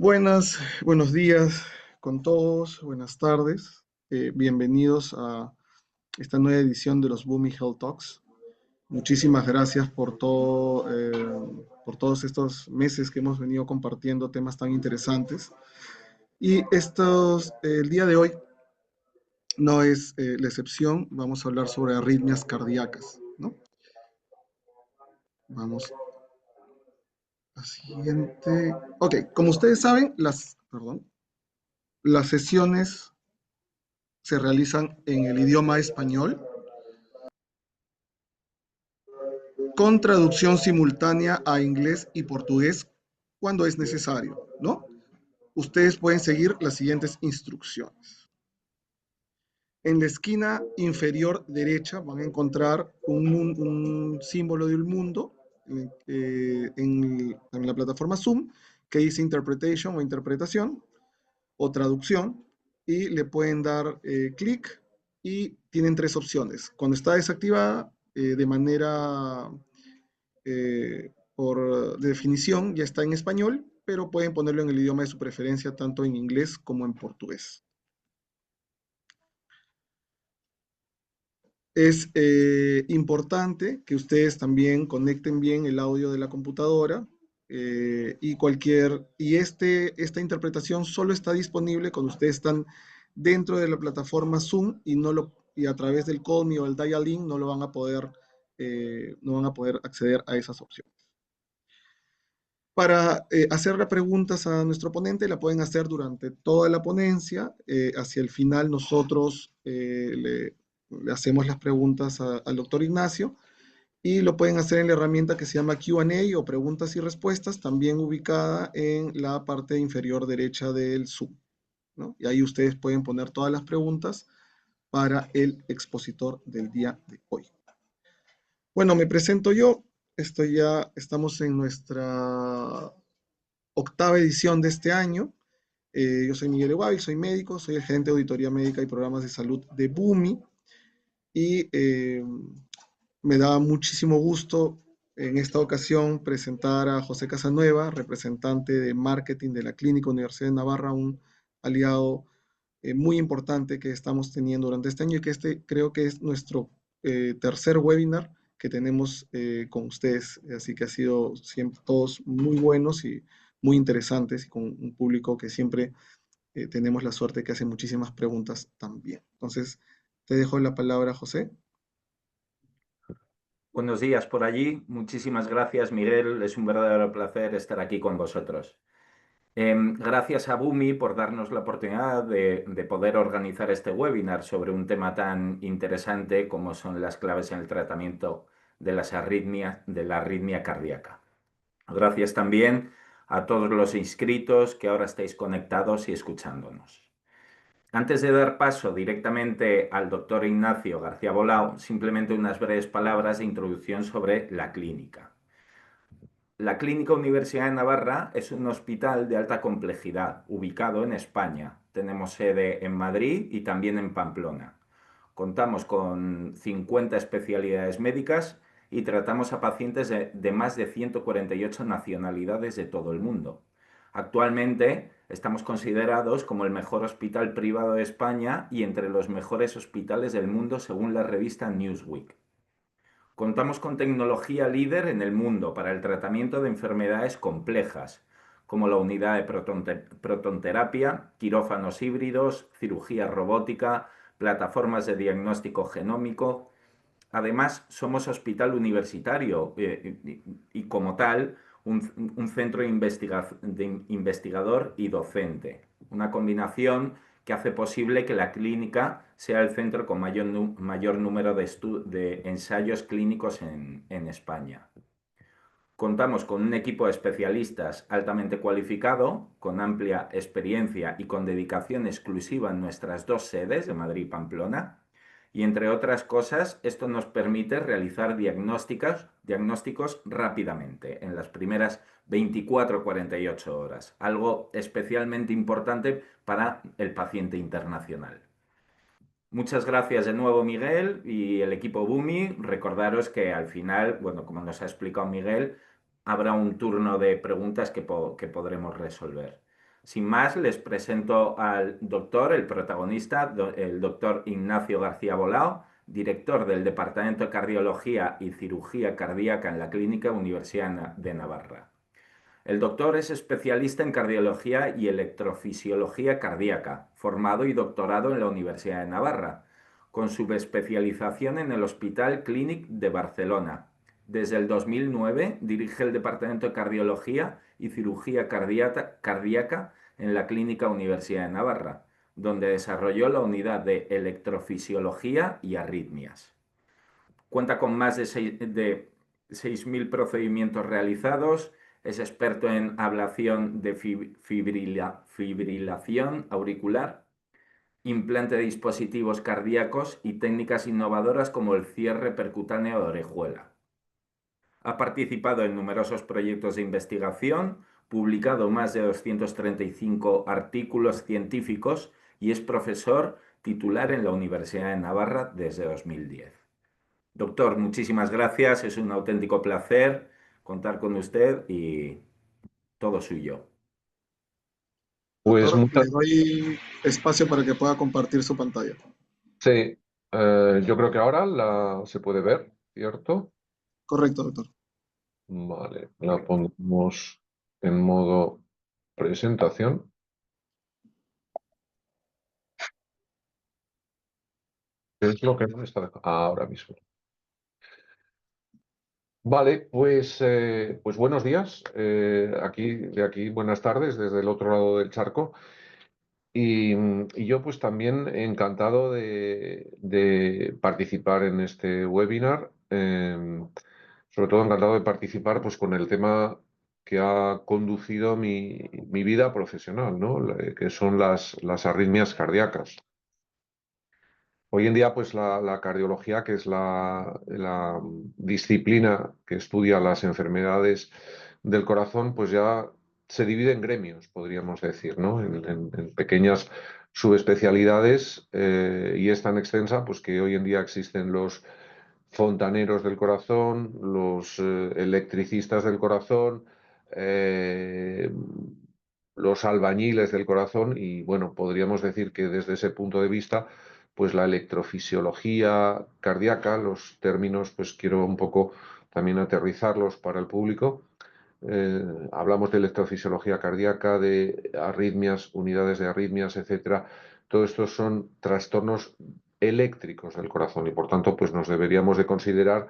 Buenos días con todos, buenas tardes. Bienvenidos a esta nueva edición de los Boomy Health Talks. Muchísimas gracias por todos estos meses que hemos venido compartiendo temas tan interesantes. El día de hoy no es la excepción. Vamos a hablar sobre arritmias cardíacas, ¿no? Vamos a la siguiente. Ok, como ustedes saben, las sesiones se realizan en el idioma español con traducción simultánea a inglés y portugués cuando es necesario, ¿no? Ustedes pueden seguir las siguientes instrucciones. En la esquina inferior derecha van a encontrar un símbolo del mundo en la plataforma Zoom que dice Interpretation o interpretación o traducción y le pueden dar clic y tienen tres opciones. Cuando está desactivada, de manera por definición ya está en español, pero pueden ponerlo en el idioma de su preferencia, tanto en inglés como en portugués. Es importante que ustedes también conecten bien el audio de la computadora esta interpretación solo está disponible cuando ustedes están dentro de la plataforma Zoom y a través del Call Me o el Dial-In no van a poder acceder a esas opciones. Para hacerle preguntas a nuestro ponente, la pueden hacer durante toda la ponencia. Hacia el final nosotros le hacemos las preguntas al doctor Ignacio y lo pueden hacer en la herramienta que se llama Q&A o preguntas y respuestas, también ubicada en la parte inferior derecha del Zoom, ¿no? Y ahí ustedes pueden poner todas las preguntas para el expositor del día de hoy. Bueno, me presento yo. Estamos en nuestra octava edición de este año. Yo soy Miguel Eguavi, soy médico, soy el gerente de auditoría médica y programas de salud de Bumi y me da muchísimo gusto en esta ocasión presentar a José Casanueva, representante de marketing de la Clínica Universidad de Navarra, un aliado muy importante que estamos teniendo durante este año y que creo que es nuestro tercer webinar que tenemos con ustedes. Así que ha sido siempre todos muy buenos y muy interesantes y con un público que siempre tenemos la suerte que hace muchísimas preguntas también. Entonces, te dejo la palabra, José. Buenos días por allí. Muchísimas gracias, Miguel. Es un verdadero placer estar aquí con vosotros. Gracias a Bumi por darnos la oportunidad de poder organizar este webinar sobre un tema tan interesante como son las claves en el tratamiento de de la arritmia cardíaca. Gracias también a todos los inscritos que ahora estáis conectados y escuchándonos. Antes de dar paso directamente al doctor Ignacio García Bolao, simplemente unas breves palabras de introducción sobre la clínica. La Clínica Universidad de Navarra es un hospital de alta complejidad, ubicado en España. Tenemos sede en Madrid y también en Pamplona. Contamos con 50 especialidades médicas y tratamos a pacientes de más de 148 nacionalidades de todo el mundo. Actualmente estamos considerados como el mejor hospital privado de España y entre los mejores hospitales del mundo según la revista Newsweek. Contamos con tecnología líder en el mundo para el tratamiento de enfermedades complejas, como la unidad de protonterapia, quirófanos híbridos, cirugía robótica, plataformas de diagnóstico genómico. Además, somos hospital universitario y como tal, un centro de investigador y docente. Una combinación que hace posible que la clínica sea el centro con mayor número de ensayos clínicos en España. Contamos con un equipo de especialistas altamente cualificado, con amplia experiencia y con dedicación exclusiva en nuestras dos sedes de Madrid y Pamplona. Y entre otras cosas, esto nos permite realizar diagnósticos rápidamente, en las primeras 24 o 48 horas, algo especialmente importante para el paciente internacional. Muchas gracias de nuevo, Miguel y el equipo Bumi. Recordaros que al final, bueno, como nos ha explicado Miguel, habrá un turno de preguntas que podremos resolver. Sin más, les presento al doctor, el protagonista, el doctor Ignacio García Bolao, director del Departamento de Cardiología y Cirugía Cardíaca en la Clínica Universidad de Navarra. El doctor es especialista en cardiología y electrofisiología cardíaca, formado y doctorado en la Universidad de Navarra, con subespecialización en el Hospital Clínic de Barcelona. Desde el 2009 dirige el Departamento de Cardiología y Cirugía Cardíaca en la Clínica Universidad de Navarra, donde desarrolló la unidad de electrofisiología y arritmias. Cuenta con más de 6.000 procedimientos realizados, es experto en ablación de fibrilación auricular, implante de dispositivos cardíacos y técnicas innovadoras como el cierre percutáneo de orejuela. Ha participado en numerosos proyectos de investigación, publicado más de 235 artículos científicos y es profesor titular en la Universidad de Navarra desde 2010. Doctor, muchísimas gracias, es un auténtico placer contar con usted y todo suyo. Pues Doctor, muchas, le doy espacio para que pueda compartir su pantalla. sí, yo creo que ahora se puede ver, ¿cierto? Correcto, doctor. Vale, la pondremos en modo presentación. ¿Qué es lo que no está ahora mismo? Vale, pues buenos días. De aquí buenas tardes desde el otro lado del charco. Y yo pues también encantado de participar en este webinar. Sobre todo encantado de participar pues con el tema que ha conducido mi vida profesional, ¿no? Que son las arritmias cardíacas. Hoy en día, pues la cardiología, que es la disciplina que estudia las enfermedades del corazón, pues ya se divide en gremios, podríamos decir, ¿no? En pequeñas subespecialidades, y es tan extensa pues que hoy en día existen los fontaneros del corazón, los electricistas del corazón, eh, los albañiles del corazón y bueno, podríamos decir que desde ese punto de vista, pues la electrofisiología cardíaca, los términos, pues quiero un poco también aterrizarlos para el público. Hablamos de electrofisiología cardíaca, de arritmias, unidades de arritmias, etcétera. Todo esto son trastornos eléctricos del corazón y por tanto pues nos deberíamos de considerar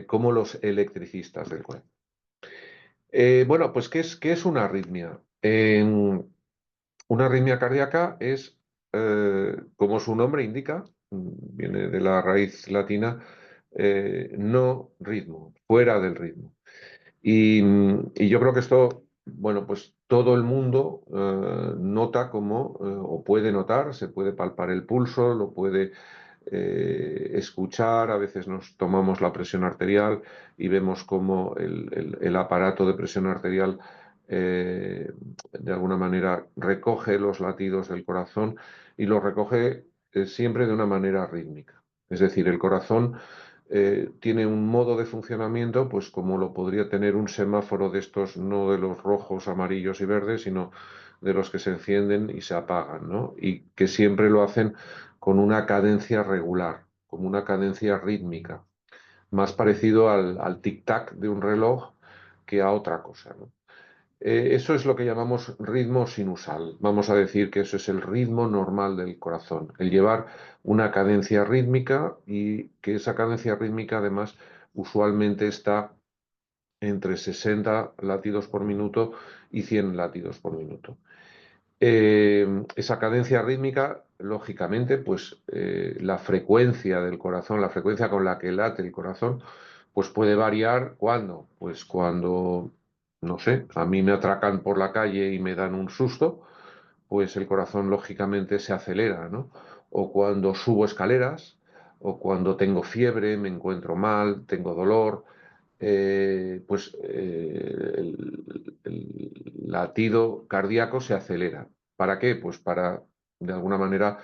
como los electricistas del corazón. Bueno, pues qué es una arritmia? Una arritmia cardíaca es, como su nombre indica, viene de la raíz latina, no ritmo, fuera del ritmo. Y yo creo que esto, bueno, pues todo el mundo nota como, o puede notar, se puede palpar el pulso, lo puede escuchar, a veces nos tomamos la presión arterial y vemos cómo el aparato de presión arterial de alguna manera recoge los latidos del corazón y los recoge siempre de una manera rítmica. Es decir, el corazón tiene un modo de funcionamiento, pues como lo podría tener un semáforo de estos, no de los rojos, amarillos y verdes, sino de los que se encienden y se apagan, ¿no? Y que siempre lo hacen con una cadencia regular, como una cadencia rítmica, más parecido al tic-tac de un reloj que a otra cosa, ¿no? Eso es lo que llamamos ritmo sinusal. Vamos a decir que eso es el ritmo normal del corazón, el llevar una cadencia rítmica y que esa cadencia rítmica además usualmente está entre 60 latidos por minuto y 100 latidos por minuto. Esa cadencia rítmica, lógicamente, pues la frecuencia del corazón, la frecuencia con la que late el corazón, pues puede variar. ¿Cuándo? Pues cuando, no sé, a mí me atracan por la calle y me dan un susto, pues el corazón lógicamente se acelera, ¿no? O cuando subo escaleras, o cuando tengo fiebre, me encuentro mal, tengo dolor, el latido cardíaco se acelera. ¿Para qué? Pues para, de alguna manera,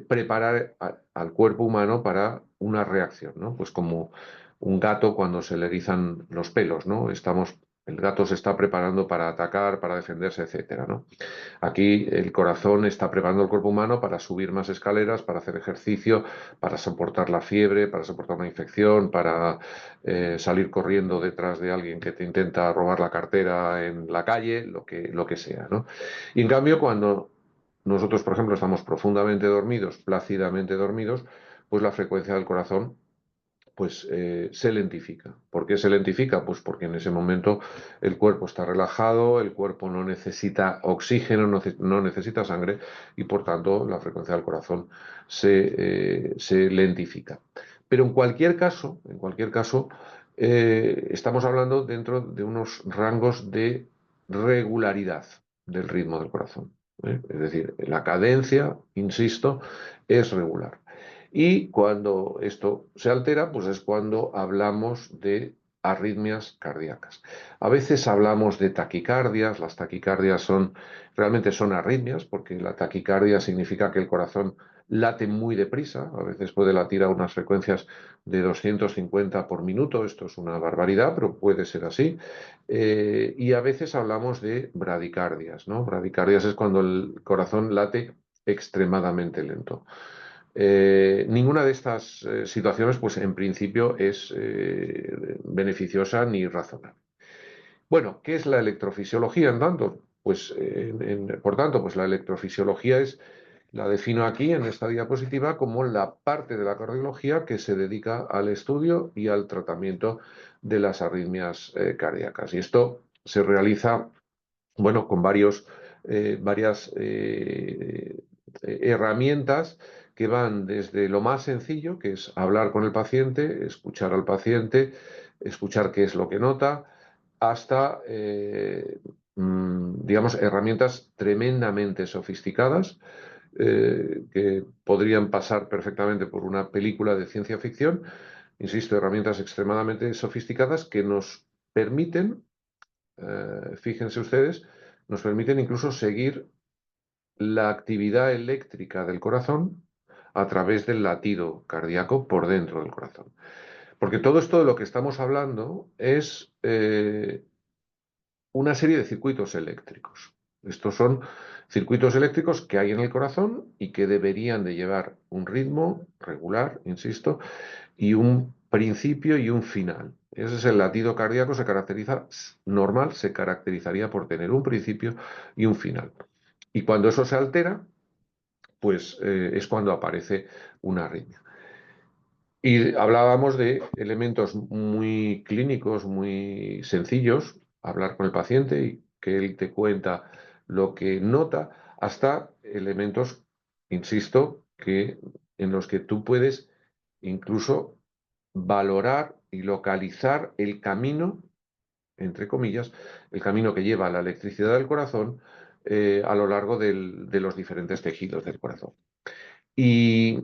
preparar al cuerpo humano para una reacción, ¿no? Pues como un gato cuando se le erizan los pelos, ¿no? Estamos El gato se está preparando para atacar, para defenderse, etcétera, ¿no? Aquí el corazón está preparando el cuerpo humano para subir más escaleras, para hacer ejercicio, para soportar la fiebre, para soportar una infección, para salir corriendo detrás de alguien que te intenta robar la cartera en la calle, lo que sea, ¿no? Y en cambio, cuando nosotros, por ejemplo, estamos profundamente dormidos, plácidamente dormidos, pues la frecuencia del corazón pues se lentifica. ¿Por qué se lentifica? Pues porque en ese momento el cuerpo está relajado, el cuerpo no necesita oxígeno, no necesita sangre y por tanto la frecuencia del corazón se lentifica. Pero en cualquier caso, estamos hablando dentro de unos rangos de regularidad del ritmo del corazón. Es decir, la cadencia, insisto, es regular. Y cuando esto se altera, pues es cuando hablamos de arritmias cardíacas. A veces hablamos de taquicardias, las taquicardias realmente son arritmias, porque la taquicardia significa que el corazón late muy deprisa, a veces puede latir a unas frecuencias de 250 por minuto, esto es una barbaridad, pero puede ser así. Y a veces hablamos de bradicardias, ¿no? Bradicardias es cuando el corazón late extremadamente lento. Ninguna de estas situaciones, pues en principio, es beneficiosa ni razonable. Bueno, ¿qué es la electrofisiología en tanto? Pues, por tanto, pues la electrofisiología la defino aquí en esta diapositiva como la parte de la cardiología que se dedica al estudio y al tratamiento de las arritmias cardíacas. Y esto se realiza, bueno, con varias herramientas que van desde lo más sencillo, que es hablar con el paciente, escuchar al paciente, escuchar qué es lo que nota, hasta, digamos, herramientas tremendamente sofisticadas que podrían pasar perfectamente por una película de ciencia ficción. Insisto, herramientas extremadamente sofisticadas que nos permiten, fíjense ustedes, nos permiten incluso seguir la actividad eléctrica del corazón a través del latido cardíaco por dentro del corazón. Porque todo esto de lo que estamos hablando es una serie de circuitos eléctricos. Estos son circuitos eléctricos que hay en el corazón y que deberían de llevar un ritmo regular, insisto, y un principio y un final. Ese es el latido cardíaco, se caracterizaría por tener un principio y un final. Y cuando eso se altera, pues es cuando aparece una arritmia. Y hablábamos de elementos muy clínicos, muy sencillos, hablar con el paciente y que él te cuenta lo que nota, hasta elementos, insisto, en los que tú puedes incluso valorar y localizar el camino, entre comillas, el camino que lleva la electricidad del corazón a lo largo de los diferentes tejidos del corazón. Y,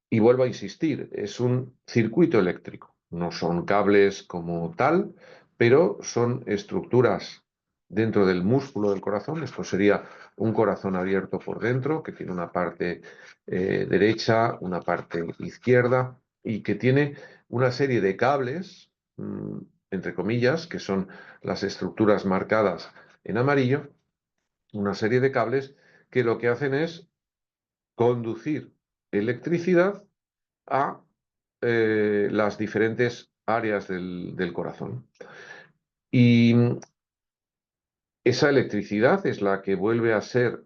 y vuelvo a insistir, es un circuito eléctrico, no son cables como tal, pero son estructuras dentro del músculo del corazón. Esto sería un corazón abierto por dentro, que tiene una parte derecha, una parte izquierda, y que tiene una serie de cables, entre comillas, que son las estructuras marcadas en amarillo, una serie de cables que lo que hacen es conducir electricidad a las diferentes áreas del corazón. Y esa electricidad es la que vuelve a ser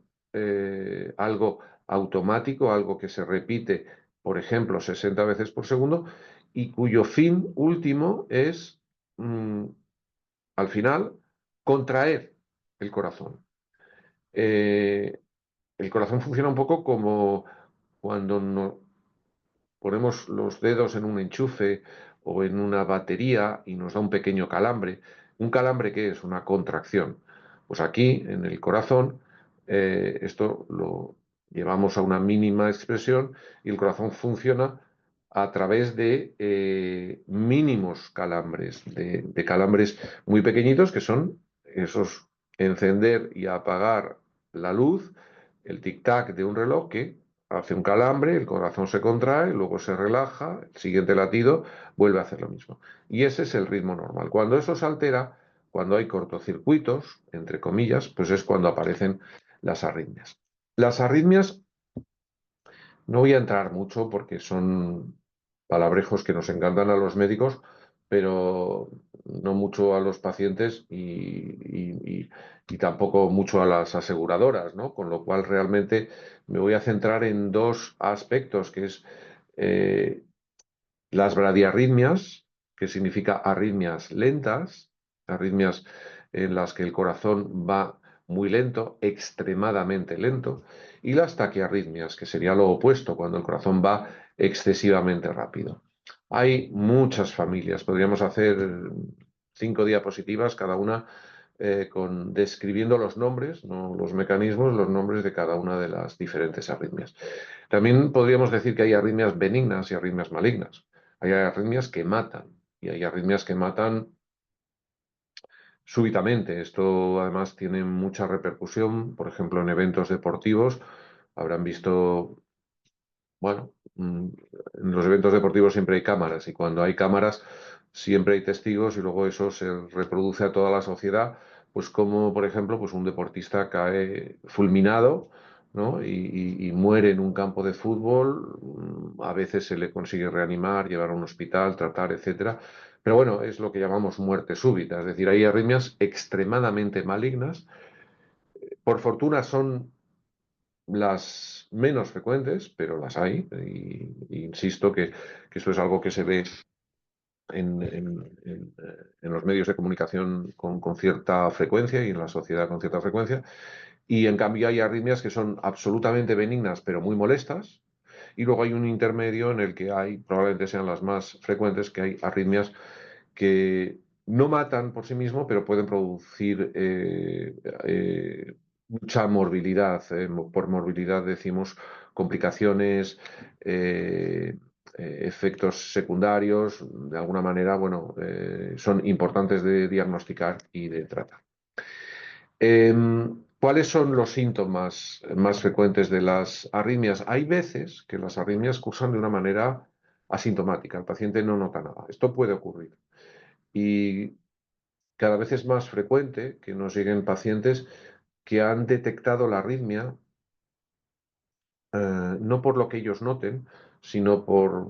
algo automático, algo que se repite, por ejemplo, 60 veces por segundo, y cuyo fin último es, al final, contraer el corazón. El corazón funciona un poco como cuando ponemos los dedos en un enchufe o en una batería y nos da un pequeño calambre. ¿Un calambre qué es? Una contracción. Pues aquí, en el corazón, esto lo llevamos a una mínima expresión y el corazón funciona a través de mínimos calambres, de calambres muy pequeñitos que son esos encender y apagar la luz, el tic-tac de un reloj que hace un calambre, el corazón se contrae, luego se relaja, el siguiente latido vuelve a hacer lo mismo. Y ese es el ritmo normal. Cuando eso se altera, cuando hay cortocircuitos, entre comillas, pues es cuando aparecen las arritmias. Las arritmias, no voy a entrar mucho porque son palabrejos que nos encantan a los médicos, pero no mucho a los pacientes y tampoco mucho a las aseguradoras, ¿no? Con lo cual realmente me voy a centrar en dos aspectos, que es eh, las bradiarritmias, que significa arritmias lentas, arritmias en las que el corazón va muy lento, extremadamente lento, y las taquiarritmias, que sería lo opuesto, cuando el corazón va excesivamente rápido. Hay muchas familias, podríamos hacer 5 diapositivas, cada una describiendo los nombres, no los mecanismos, los nombres de cada una de las diferentes arritmias. También podríamos decir que hay arritmias benignas y arritmias malignas. Hay arritmias que matan y hay arritmias que matan súbitamente. Esto además tiene mucha repercusión, por ejemplo, en eventos deportivos. Habrán visto, bueno, en los eventos deportivos siempre hay cámaras y cuando hay cámaras siempre hay testigos y luego eso se reproduce a toda la sociedad, pues como por ejemplo pues un deportista cae fulminado, ¿no? y muere en un campo de fútbol, a veces se le consigue reanimar, llevar a un hospital, tratar, etcétera. Pero bueno, es lo que llamamos muerte súbita, es decir, hay arritmias extremadamente malignas. Por fortuna son las menos frecuentes, pero las hay, y insisto que eso es algo que se ve en los medios de comunicación con cierta frecuencia y en la sociedad con cierta frecuencia, y en cambio hay arritmias que son absolutamente benignas pero muy molestas, y luego hay un intermedio en el que hay, probablemente sean las más frecuentes, que hay arritmias que no matan por sí mismo, pero pueden producir mucha morbilidad. Por morbilidad decimos complicaciones, efectos secundarios, de alguna manera, bueno, son importantes de diagnosticar y de tratar. ¿Cuáles son los síntomas más frecuentes de las arritmias? Hay veces que las arritmias cursan de una manera asintomática, el paciente no nota nada. Esto puede ocurrir. Y cada vez es más frecuente que nos lleguen pacientes que han detectado la arritmia, no por lo que ellos noten, sino por,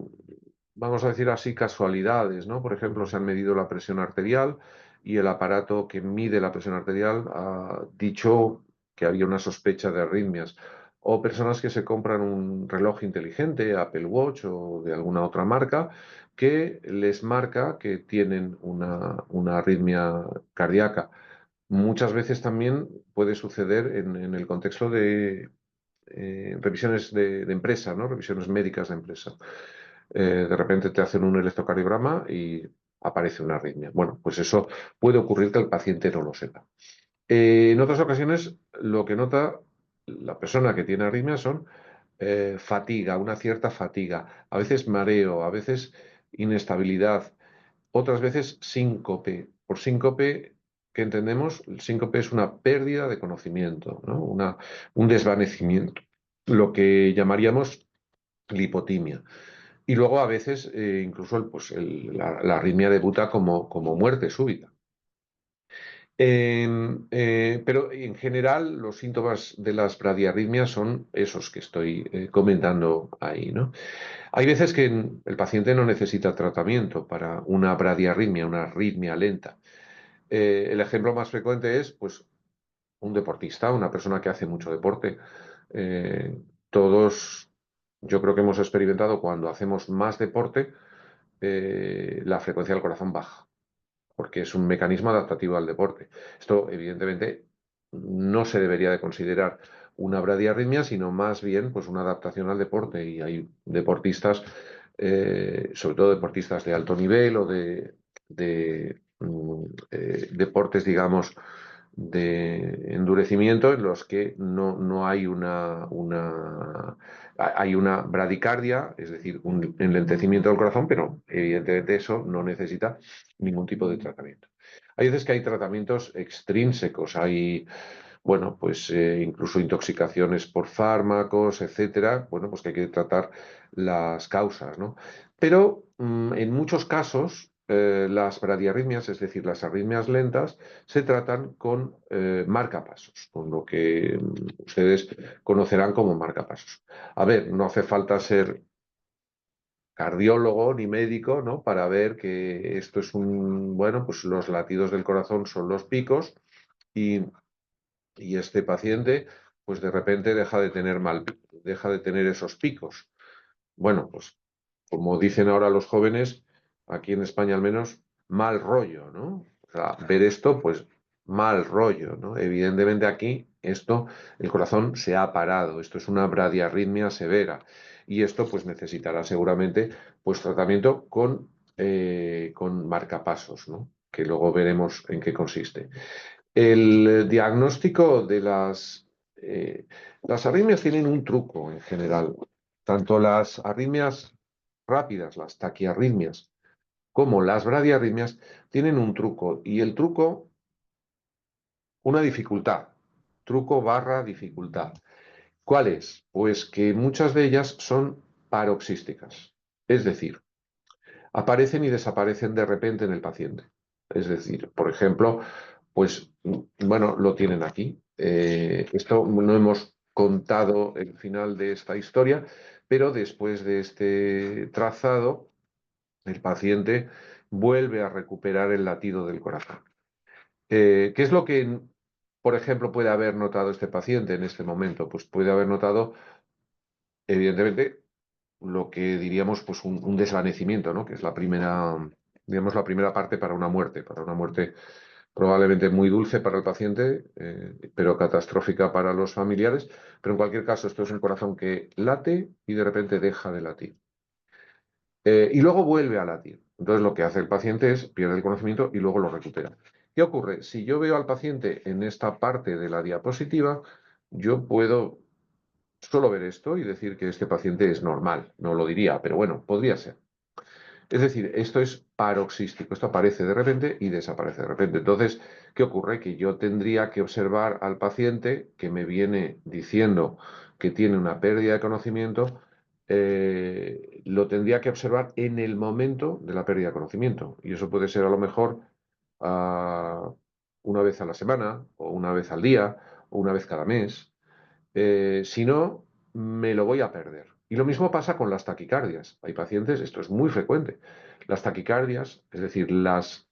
vamos a decir así, casualidades, ¿no? Por ejemplo, se han medido la presión arterial y el aparato que mide la presión arterial ha dicho que había una sospecha de arritmias. O personas que se compran un reloj inteligente, Apple Watch o de alguna otra marca, que les marca que tienen una arritmia cardíaca. Muchas veces también puede suceder en el contexto de revisiones de empresa, ¿no? Revisiones médicas de empresa. De repente te hacen un electrocardiograma y aparece una arritmia. Bueno, pues eso puede ocurrir que el paciente no lo sepa. En otras ocasiones, lo que nota la persona que tiene arritmia son fatiga, una cierta fatiga, a veces mareo, a veces inestabilidad, otras veces síncope. Por síncope, ¿qué entendemos? El síncope es una pérdida de conocimiento, ¿no? Un desvanecimiento, lo que llamaríamos lipotimia. Y luego a veces incluso la arritmia debuta como muerte súbita. Pero en general los síntomas de las bradiarritmias son esos que estoy comentando ahí, ¿no? Hay veces que el paciente no necesita tratamiento para una bradiarritmia, una arritmia lenta. El ejemplo más frecuente es pues, un deportista, una persona que hace mucho deporte. Todos, yo creo que hemos experimentado cuando hacemos más deporte, la frecuencia del corazón baja, porque es un mecanismo adaptativo al deporte. Esto, evidentemente, no se debería de considerar una bradiarritmia, sino más bien pues, una adaptación al deporte. Y hay deportistas, sobre todo deportistas de alto nivel o de deportes, digamos, de endurecimiento en los que no hay hay una bradicardia, es decir, un enlentecimiento del corazón, pero evidentemente eso no necesita ningún tipo de tratamiento. Hay veces que hay tratamientos extrínsecos, hay, bueno, pues incluso intoxicaciones por fármacos, etcétera, pues que hay que tratar las causas, ¿no? Pero en muchos casos las bradiarritmias, es decir, las arritmias lentas, se tratan con marcapasos, con lo que ustedes conocerán como marcapasos. A ver, no hace falta ser cardiólogo ni médico, ¿no? Para ver que esto es bueno, pues los latidos del corazón son los picos y, y este paciente, pues de repente deja de tener esos picos. Bueno, pues como dicen ahora los jóvenes, aquí en España al menos, mal rollo, ¿no? O sea, ver esto, pues mal rollo, ¿no? Evidentemente aquí el corazón se ha parado, esto es una bradiarritmia severa y esto pues necesitará seguramente pues tratamiento con marcapasos, ¿no? Que luego veremos en qué consiste. El diagnóstico de las arritmias tienen un truco en general. Tanto las arritmias rápidas, las taquiarritmias, como las bradiarritmias tienen un truco. Y el truco, una dificultad. Truco barra dificultad. ¿Cuál es? Pues que muchas de ellas son paroxísticas. Es decir, aparecen y desaparecen de repente en el paciente. Es decir, por ejemplo, pues bueno, lo tienen aquí. Esto no hemos contado el final de esta historia, pero después de este trazado, el paciente vuelve a recuperar el latido del corazón. ¿Qué es lo que, por ejemplo, puede haber notado este paciente en este momento? Pues puede haber notado, evidentemente, lo que diríamos pues un desvanecimiento, ¿no? Que es digamos, la primera parte para una muerte probablemente muy dulce para el paciente, pero catastrófica para los familiares. Pero en cualquier caso, esto es un corazón que late y de repente deja de latir. Y luego vuelve a latir. Entonces lo que hace el paciente es pierde el conocimiento y luego lo recupera. ¿Qué ocurre? Si yo veo al paciente en esta parte de la diapositiva, yo puedo solo ver esto y decir que este paciente es normal. No lo diría, pero bueno, podría ser. Es decir, esto es paroxístico, esto aparece de repente y desaparece de repente. Entonces, ¿qué ocurre? Que yo tendría que observar al paciente que me viene diciendo que tiene una pérdida de conocimiento, lo tendría que observar en el momento de la pérdida de conocimiento. Y eso puede ser a lo mejor una vez a la semana, o una vez al día, o una vez cada mes. Si no, me lo voy a perder. Y lo mismo pasa con las taquicardias. Hay pacientes, esto es muy frecuente. Las taquicardias, es decir, las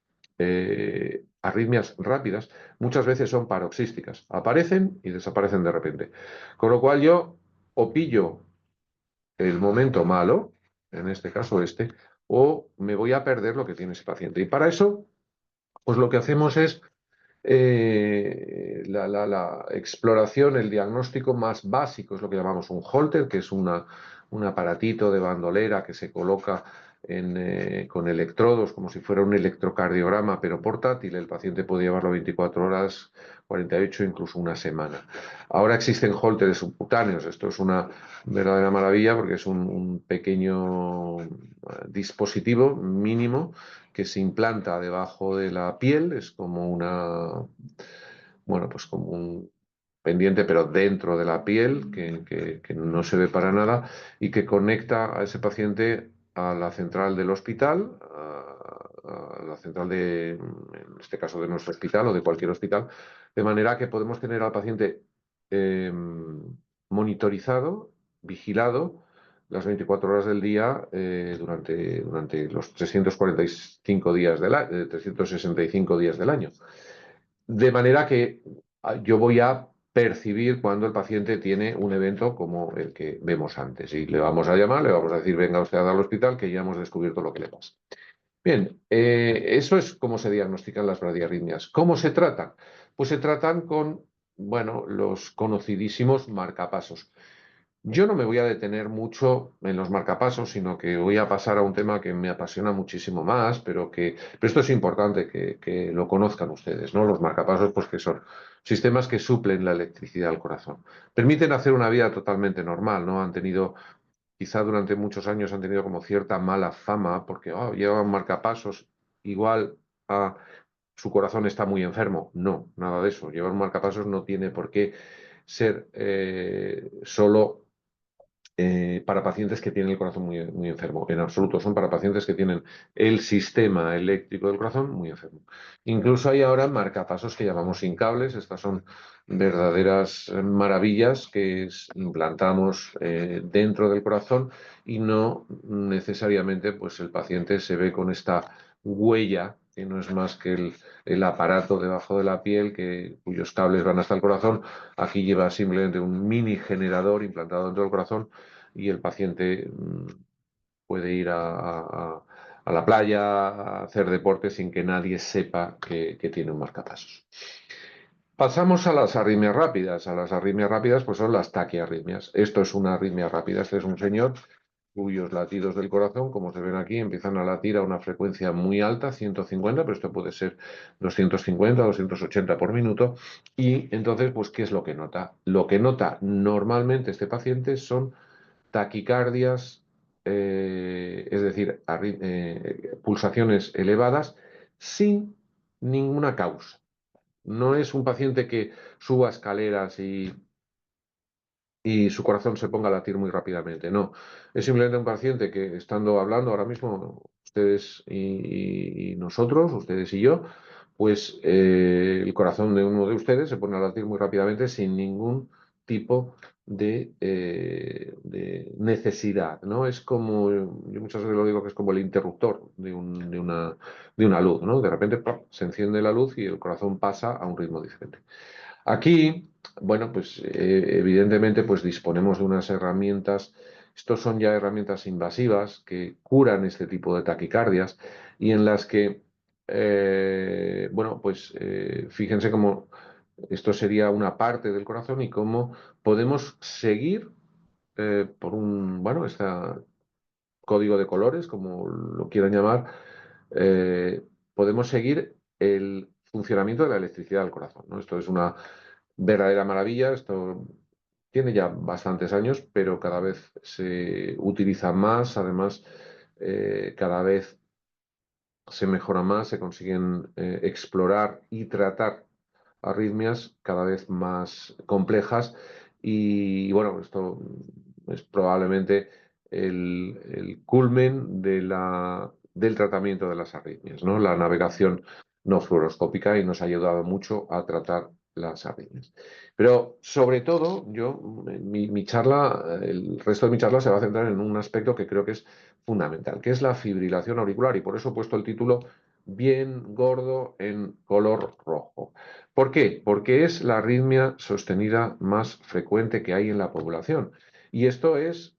arritmias rápidas, muchas veces son paroxísticas. Aparecen y desaparecen de repente. Con lo cual yo o pillo el momento malo, en este caso este, o me voy a perder lo que tiene ese paciente. Y para eso, pues lo que hacemos es la exploración, el diagnóstico más básico es lo que llamamos un Holter, que es un aparatito de bandolera que se coloca con electrodos, como si fuera un electrocardiograma, pero portátil. El paciente puede llevarlo 24 horas, 48, incluso una semana. Ahora existen Holters subcutáneos. Esto es una verdadera maravilla porque es un pequeño dispositivo mínimo que se implanta debajo de la piel, es como bueno, pues como un pendiente, pero dentro de la piel, que no se ve para nada, y que conecta a ese paciente a la central del hospital, a la central en este caso de nuestro hospital o de cualquier hospital, de manera que podemos tener al paciente monitorizado, vigilado, las 24 horas del día durante los 365 días 365 días del año. De manera que yo voy a percibir cuando el paciente tiene un evento como el que vemos antes. Y le vamos a llamar, le vamos a decir, venga usted al hospital, que ya hemos descubierto lo que le pasa. Bien, eso es cómo se diagnostican las bradiarritmias. ¿Cómo se tratan? Pues se tratan con, bueno, los conocidísimos marcapasos. Yo no me voy a detener mucho en los marcapasos, sino que voy a pasar a un tema que me apasiona muchísimo más, pero esto es importante que lo conozcan ustedes, ¿no? Los marcapasos, pues que son sistemas que suplen la electricidad al corazón. Permiten hacer una vida totalmente normal, ¿no? Quizá durante muchos años han tenido como cierta mala fama porque llevan marcapasos, igual su corazón está muy enfermo. No, nada de eso. Llevar un marcapasos no tiene por qué ser solo para pacientes que tienen el corazón muy enfermo. En absoluto, son para pacientes que tienen el sistema eléctrico del corazón muy enfermo. Incluso hay ahora marcapasos que llamamos hincables. Estas son verdaderas maravillas que implantamos dentro del corazón y no necesariamente pues, el paciente se ve con esta huella, que no es más que el aparato debajo de la piel cuyos cables van hasta el corazón. Aquí lleva simplemente un mini generador implantado dentro del corazón y el paciente puede ir a la playa a hacer deporte sin que nadie sepa que tiene un marcapasos. Pasamos a las arritmias rápidas. A las arritmias rápidas pues son las taquiarritmias. Esto es una arritmia rápida. Este es un señor cuyos latidos del corazón, como se ven aquí, empiezan a latir a una frecuencia muy alta, 150, pero esto puede ser 250, 280 por minuto. Y entonces, pues, ¿qué es lo que nota? Lo que nota normalmente este paciente son taquicardias, es decir, pulsaciones elevadas sin ninguna causa. No es un paciente que suba escaleras y su corazón se ponga a latir muy rápidamente. No, es simplemente un paciente que estando hablando ahora mismo, ustedes y nosotros, ustedes y yo, pues el corazón de uno de ustedes se pone a latir muy rápidamente sin ningún tipo de necesidad, ¿no? Es como, yo muchas veces lo digo que es como el interruptor de una luz, ¿no? De repente ¡pam!, se enciende la luz y el corazón pasa a un ritmo diferente. Aquí, bueno, pues evidentemente pues disponemos de unas herramientas. Estos son ya herramientas invasivas que curan este tipo de taquicardias y en las que, bueno, pues fíjense cómo esto sería una parte del corazón y cómo podemos seguir por bueno, este código de colores, como lo quieran llamar, podemos seguir el funcionamiento de la electricidad del corazón, ¿no? Esto es una verdadera maravilla. Esto tiene ya bastantes años, pero cada vez se utiliza más. Además, cada vez se mejora más, se consiguen explorar y tratar arritmias cada vez más complejas y bueno, esto es probablemente el culmen del tratamiento de las arritmias, ¿no? La navegación no fluoroscópica y nos ha ayudado mucho a tratar las arritmias. Pero sobre todo, mi charla, el resto de mi charla se va a centrar en un aspecto que creo que es fundamental, que es la fibrilación auricular, y por eso he puesto el título bien gordo en color rojo. ¿Por qué? Porque es la arritmia sostenida más frecuente que hay en la población. Y esto son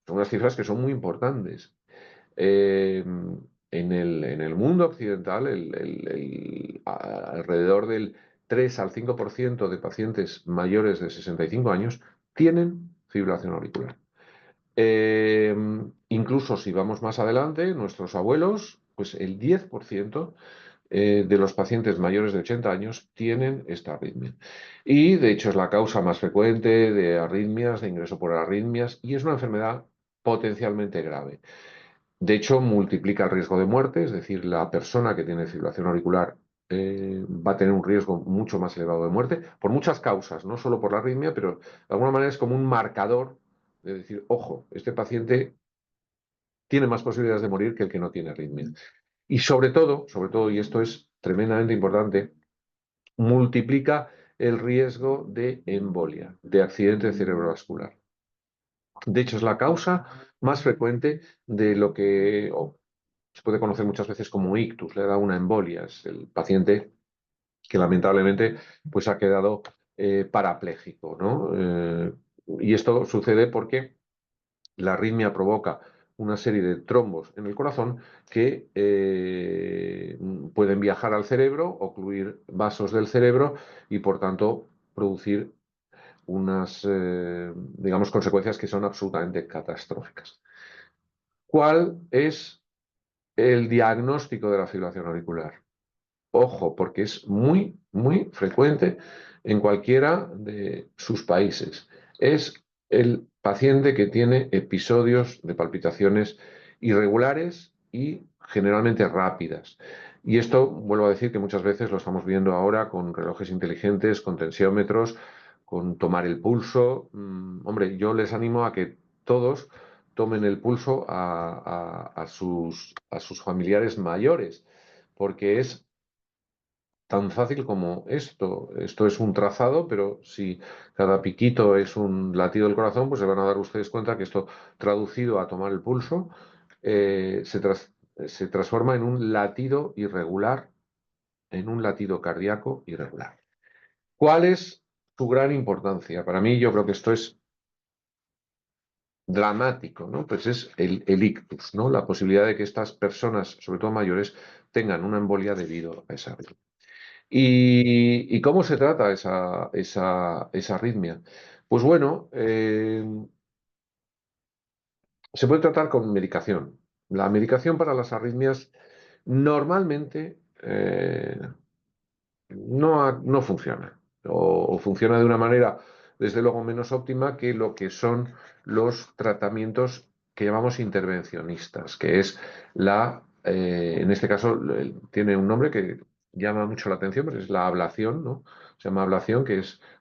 unas cifras que son muy importantes. En el mundo occidental, alrededor del 3 al 5% de pacientes mayores de 65 años tienen fibrilación auricular. Incluso si vamos más adelante, nuestros abuelos, pues el 10% de los pacientes mayores de 80 años tienen esta arritmia. Y de hecho es la causa más frecuente de arritmias, de ingreso por arritmias, y es una enfermedad potencialmente grave. De hecho, multiplica el riesgo de muerte, es decir, la persona que tiene fibrilación auricular va a tener un riesgo mucho más elevado de muerte, por muchas causas, no solo por la arritmia, pero de alguna manera es como un marcador de decir, ojo, este paciente tiene más posibilidades de morir que el que no tiene arritmia. Y sobre todo, y esto es tremendamente importante, multiplica el riesgo de embolia, de accidente cerebrovascular. De hecho, es la causa más frecuente de lo que se puede conocer muchas veces como ictus, le da una embolia. Es el paciente que lamentablemente pues, ha quedado parapléjico, ¿no? Y esto sucede porque la arritmia provoca una serie de trombos en el corazón que pueden viajar al cerebro, ocluir vasos del cerebro y por tanto producir unas, digamos, consecuencias que son absolutamente catastróficas. ¿Cuál es el diagnóstico de la fibrilación auricular? Ojo, porque es muy, muy frecuente en cualquiera de sus países. Es el paciente que tiene episodios de palpitaciones irregulares y generalmente rápidas. Y esto, vuelvo a decir que muchas veces lo estamos viendo ahora con relojes inteligentes, con tensiómetros, con tomar el pulso. Hombre, yo les animo a que todos tomen el pulso a sus familiares mayores, porque es tan fácil como esto. Esto es un trazado, pero si cada piquito es un latido del corazón, pues se van a dar ustedes cuenta que esto, traducido a tomar el pulso, se transforma en un latido irregular, en un latido cardíaco irregular. ¿Cuál es su gran importancia? Para mí, yo creo que esto es dramático, ¿no? Pues es el ictus, ¿no? La posibilidad de que estas personas, sobre todo mayores, tengan una embolia debido a esa arritmia. ¿Y cómo se trata esa arritmia? Pues bueno, se puede tratar con medicación. La medicación para las arritmias normalmente no funciona. O funciona de una manera, desde luego, menos óptima que lo que son los tratamientos que llamamos intervencionistas, que es en este caso tiene un nombre que llama mucho la atención, pero es la ablación, ¿no? Se llama ablación,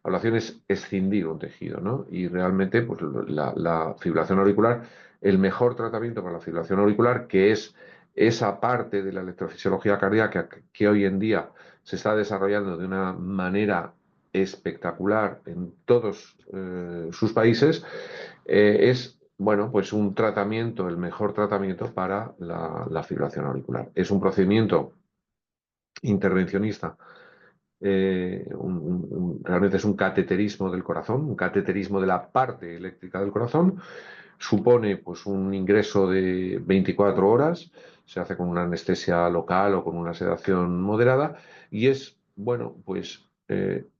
ablación es escindir un tejido, ¿no? Y realmente, pues la fibrilación auricular, el mejor tratamiento para la fibrilación auricular, que es esa parte de la electrofisiología cardíaca que hoy en día se está desarrollando de una manera espectacular en todos sus países, es, bueno, pues un tratamiento, el mejor tratamiento para la fibrilación auricular. Es un procedimiento intervencionista, realmente es un cateterismo del corazón, un cateterismo de la parte eléctrica del corazón. Supone pues un ingreso de 24 horas, se hace con una anestesia local o con una sedación moderada y es, bueno, pues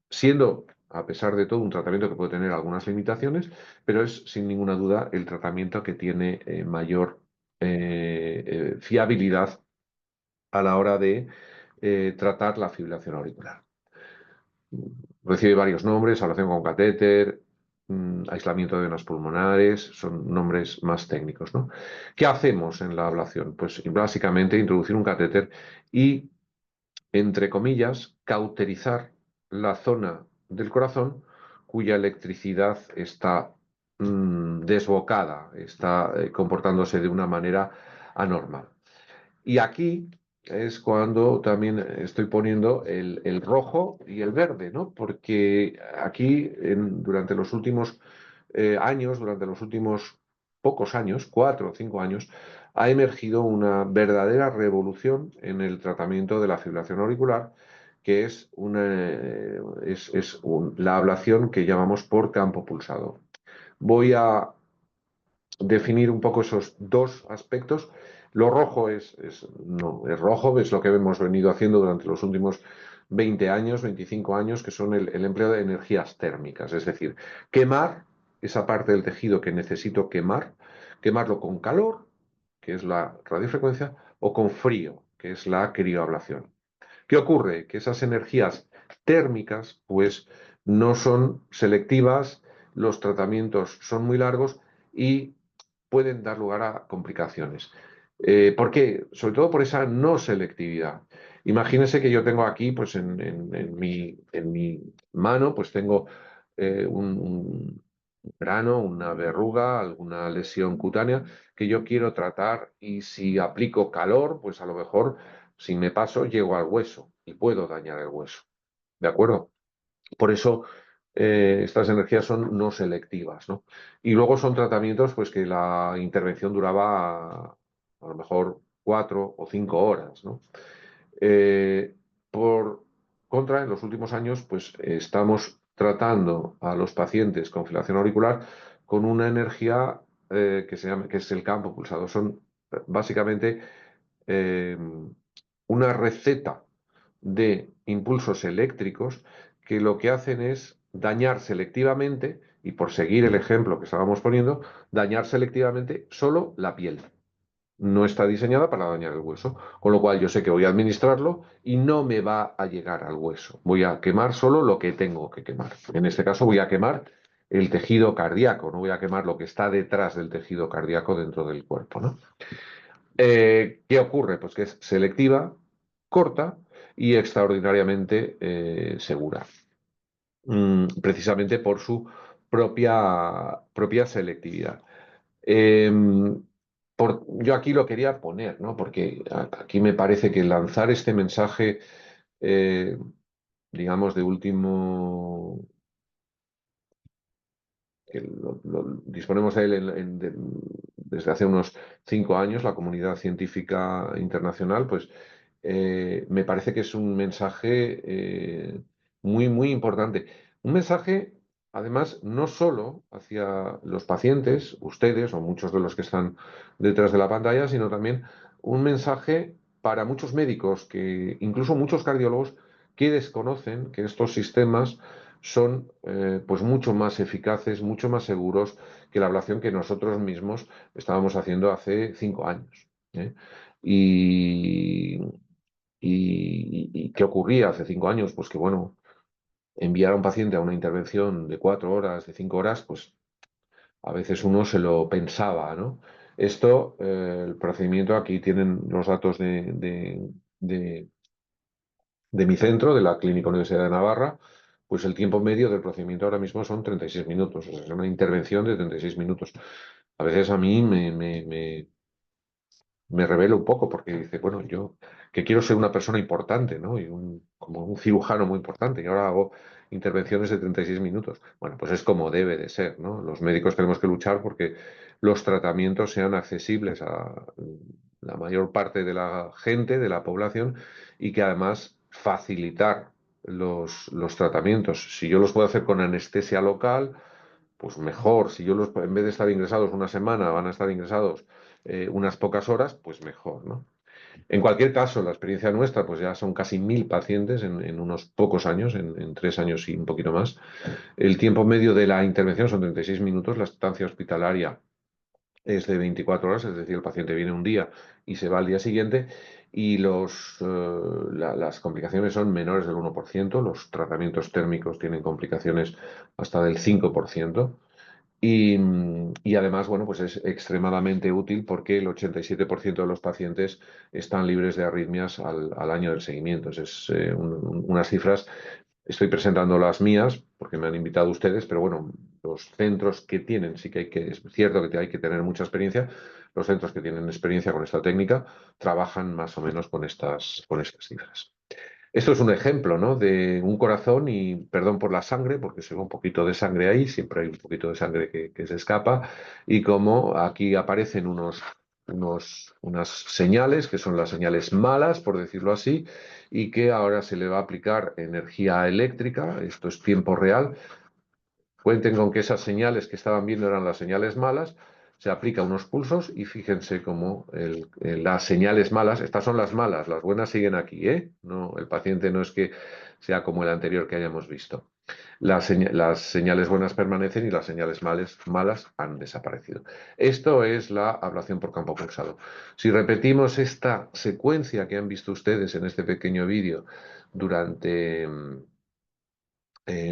siendo, a pesar de todo, un tratamiento que puede tener algunas limitaciones, pero es sin ninguna duda el tratamiento que tiene mayor fiabilidad a la hora de tratar la fibrilación auricular. Recibe varios nombres: ablación con catéter, aislamiento de venas pulmonares, son nombres más técnicos, ¿no? ¿Qué hacemos en la ablación? Pues básicamente introducir un catéter y, entre comillas, cauterizar la zona del corazón cuya electricidad está desbocada, está comportándose de una manera anormal. Y aquí es cuando también estoy poniendo el rojo y el verde, ¿no? Porque aquí, durante los últimos años, durante los últimos pocos años, 4 o 5 años, ha emergido una verdadera revolución en el tratamiento de la fibrilación auricular, que es la ablación que llamamos por campo pulsado. Voy a definir un poco esos dos aspectos. Lo rojo es rojo, es lo que hemos venido haciendo durante los últimos 20 años, 25 años, que son el empleo de energías térmicas, es decir, quemar esa parte del tejido que necesito quemarlo con calor, que es la radiofrecuencia, o con frío, que es la crioablación. ¿Qué ocurre? Que esas energías térmicas, pues, no son selectivas, los tratamientos son muy largos y pueden dar lugar a complicaciones. ¿Por qué? Sobre todo por esa no selectividad. Imagínense que yo tengo aquí, pues en mi mano, pues tengo un grano, una verruga, alguna lesión cutánea que yo quiero tratar, y si aplico calor, pues a lo mejor, si me paso, llego al hueso y puedo dañar el hueso. ¿De acuerdo? Por eso estas energías son no selectivas, ¿no? Y luego son tratamientos pues que la intervención duraba a lo mejor 4 o 5 horas, ¿no? Por contra, en los últimos años, pues estamos tratando a los pacientes con fibrilación auricular con una energía que es el campo pulsado. Son básicamente eh, una receta de impulsos eléctricos que lo que hacen es dañar selectivamente, y por seguir el ejemplo que estábamos poniendo, dañar selectivamente solo la piel. No está diseñada para dañar el hueso, con lo cual yo sé que voy a administrarlo y no me va a llegar al hueso. Voy a quemar solo lo que tengo que quemar. En este caso voy a quemar el tejido cardíaco, no voy a quemar lo que está detrás del tejido cardíaco dentro del cuerpo, ¿no? ¿Qué ocurre? Pues que es selectiva, corta y extraordinariamente segura. precisamente por su propia selectividad. Yo aquí lo quería poner, ¿no? Porque aquí me parece que lanzar este mensaje, eh, digamos, de último, que disponemos de él desde hace unos 5 años, la comunidad científica internacional, pues me parece que es un mensaje muy, muy importante. Un mensaje, además, no solo hacia los pacientes, ustedes o muchos de los que están detrás de la pantalla, sino también un mensaje para muchos médicos, que incluso muchos cardiólogos que desconocen que estos sistemas son pues mucho más eficaces, mucho más seguros que la ablación que nosotros mismos estábamos haciendo hace 5 años. ¿Eh? Y, ¿Y qué ocurría hace 5 años? Pues que, bueno, enviar a un paciente a una intervención de 4 horas, de 5 horas, pues a veces uno se lo pensaba, ¿no? Esto, el procedimiento, aquí tienen los datos de mi centro, de la Clínica Universidad de Navarra, pues el tiempo medio del procedimiento ahora mismo son 36 minutos, o sea, es una intervención de 36 minutos. A veces a mí me revelo un poco porque dice, bueno, yo que quiero ser una persona importante, ¿no? Como un cirujano muy importante, y ahora hago intervenciones de 36 minutos. Bueno, pues es como debe de ser, ¿no? Los médicos tenemos que luchar porque los tratamientos sean accesibles a la mayor parte de la gente, de la población, y que además facilitar los tratamientos. Si yo los puedo hacer con anestesia local, pues mejor. Si yo en vez de estar ingresados una semana, van a estar ingresados unas pocas horas, pues mejor, ¿no? En cualquier caso, la experiencia nuestra, pues ya son casi 1000 pacientes en unos pocos años, en 3 años y un poquito más. El tiempo medio de la intervención son 36 minutos, la estancia hospitalaria es de 24 horas, es decir, el paciente viene un día y se va al día siguiente, y las complicaciones son menores del 1%, los tratamientos térmicos tienen complicaciones hasta del 5%. Y además, bueno, pues es extremadamente útil porque el 87% de los pacientes están libres de arritmias al año del seguimiento. Es unas cifras, estoy presentando las mías porque me han invitado ustedes, pero bueno, los centros que tienen, sí que es cierto que hay que tener mucha experiencia. Los centros que tienen experiencia con esta técnica trabajan más o menos con estas cifras. Esto es un ejemplo, ¿no? De un corazón, y perdón por la sangre, porque se ve un poquito de sangre ahí, siempre hay un poquito de sangre que se escapa, y como aquí aparecen unas señales, que son las señales malas, por decirlo así, y que ahora se le va a aplicar energía eléctrica, esto es tiempo real. Cuenten con que esas señales que estaban viendo eran las señales malas, se aplica unos pulsos y fíjense cómo las señales malas, estas son las malas, las buenas siguen aquí, ¿eh? No, el paciente no es que sea como el anterior que hayamos visto. Las señales buenas permanecen y las señales malas han desaparecido. Esto es la ablación por campo pulsado. Si repetimos esta secuencia que han visto ustedes en este pequeño vídeo durante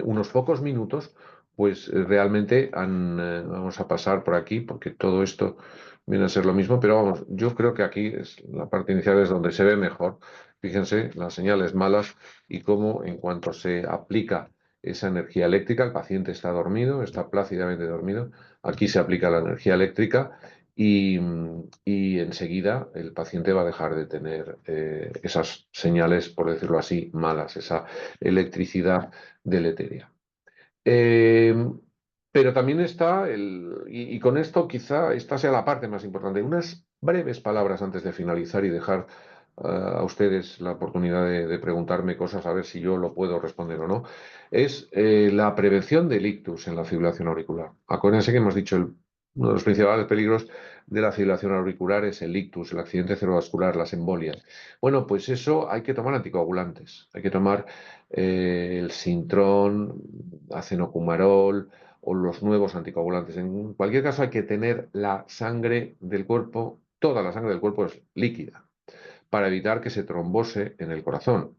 unos pocos minutos, pues realmente vamos a pasar por aquí, porque todo esto viene a ser lo mismo, pero vamos, yo creo que aquí es la parte inicial es donde se ve mejor. Fíjense las señales malas y cómo en cuanto se aplica esa energía eléctrica, el paciente está dormido, está plácidamente dormido, aquí se aplica la energía eléctrica y enseguida el paciente va a dejar de tener esas señales, por decirlo así, malas, esa electricidad deletérea. Eh, pero también está y con esto quizá esta sea la parte más importante, unas breves palabras antes de finalizar y dejar a ustedes la oportunidad de preguntarme cosas a ver si yo lo puedo responder o no, es la prevención del ictus en la fibrilación auricular. Acuérdense que hemos dicho uno de los principales peligros de la fibrilación auricular es el ictus, el accidente cerebrovascular, las embolias. Bueno, pues eso hay que tomar anticoagulantes, hay que tomar el Sintrón, acenocumarol o los nuevos anticoagulantes. En cualquier caso hay que tener la sangre del cuerpo, toda la sangre del cuerpo es líquida, para evitar que se trombose en el corazón.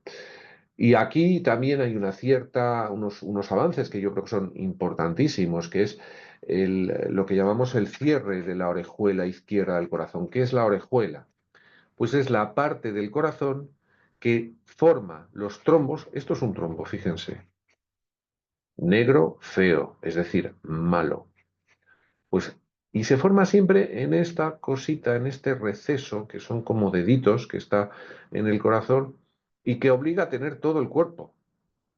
Y aquí también hay unos avances que yo creo que son importantísimos, que es lo que llamamos el cierre de la orejuela izquierda del corazón. ¿Qué es la orejuela? Pues es la parte del corazón que forma los trombos. Esto es un trombo, fíjense. negro, feo, es decir, malo. Pues, y se forma siempre en esta cosita, en este receso, que son como deditos que está en el corazón y que obliga a tener todo el cuerpo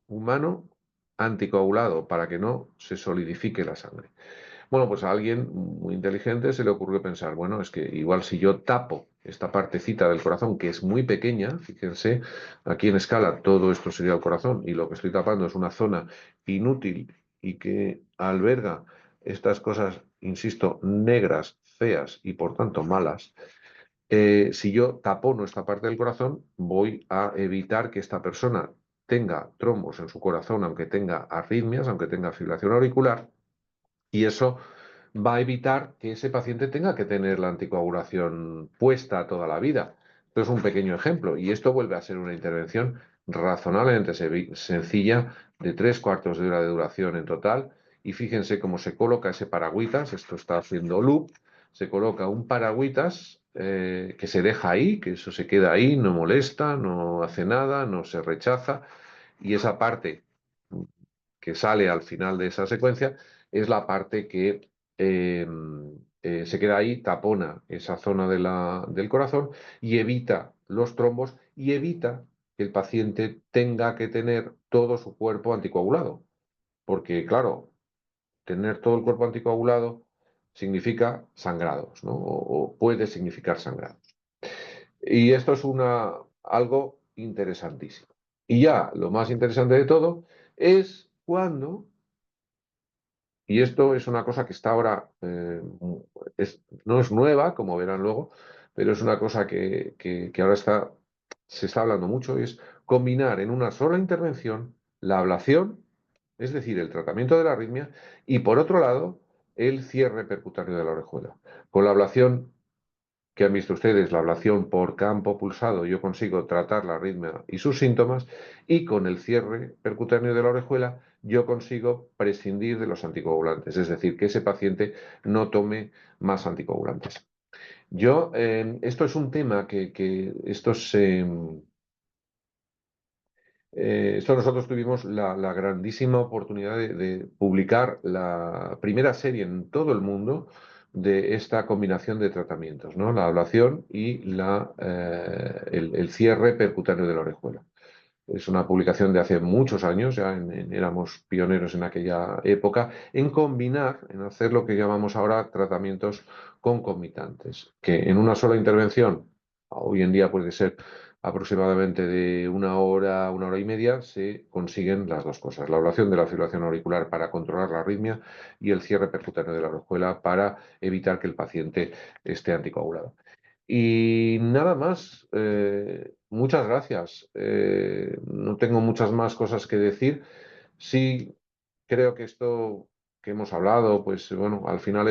humano anticoagulado para que no se solidifique la sangre. Bueno, pues a alguien muy inteligente se le ocurrió pensar, bueno, es que igual si yo tapo esta partecita del corazón, que es muy pequeña, fíjense, aquí en escala todo esto sería el corazón y lo que estoy tapando es una zona inútil y que alberga estas cosas, insisto, negras, feas y por tanto malas. Si yo tapono esta parte del corazón, voy a evitar que esta persona tenga trombos en su corazón, aunque tenga arritmias, aunque tenga fibrilación auricular, y eso va a evitar que ese paciente tenga que tener la anticoagulación puesta toda la vida. Esto es un pequeño ejemplo y esto vuelve a ser una intervención razonablemente sencilla de 3/4 de hora de duración en total. Y fíjense cómo se coloca ese paragüitas, esto está haciendo loop, se coloca un paragüitas que se deja ahí, que eso se queda ahí, no molesta, no hace nada, no se rechaza y esa parte que sale al final de esa secuencia es la parte que se queda ahí, tapona esa zona del corazón y evita los trombos y evita que el paciente tenga que tener todo su cuerpo anticoagulado. Porque, claro, tener todo el cuerpo anticoagulado significa sangrados, ¿no? O puede significar sangrados. Y esto es algo interesantísimo. Y ya lo más interesante de todo es cuando, y esto es una cosa que está ahora, no es nueva, como verán luego, pero es una cosa que ahora se está hablando mucho, y es combinar en una sola intervención la ablación, es decir, el tratamiento de la arritmia, y por otro lado, el cierre percutáneo de la orejuela. Con la ablación que han visto ustedes, la ablación por campo pulsado, yo consigo tratar la arritmia y sus síntomas, y con el cierre percutáneo de la orejuela, yo consigo prescindir de los anticoagulantes, es decir, que ese paciente no tome más anticoagulantes. Esto es un tema que esto nosotros tuvimos la grandísima oportunidad de publicar la primera serie en todo el mundo de esta combinación de tratamientos, ¿no? La ablación y el cierre percutáneo de la orejuela. Es una publicación de hace muchos años, ya éramos pioneros en aquella época, en combinar, en hacer lo que llamamos ahora tratamientos concomitantes, que en una sola intervención, hoy en día puede ser aproximadamente de una hora y media, se consiguen las dos cosas, la ablación de la fibrilación auricular para controlar la arritmia y el cierre percutáneo de la orejuela para evitar que el paciente esté anticoagulado. Y nada más, muchas gracias. No tengo muchas más cosas que decir. Sí, creo que esto que hemos hablado, pues bueno, al final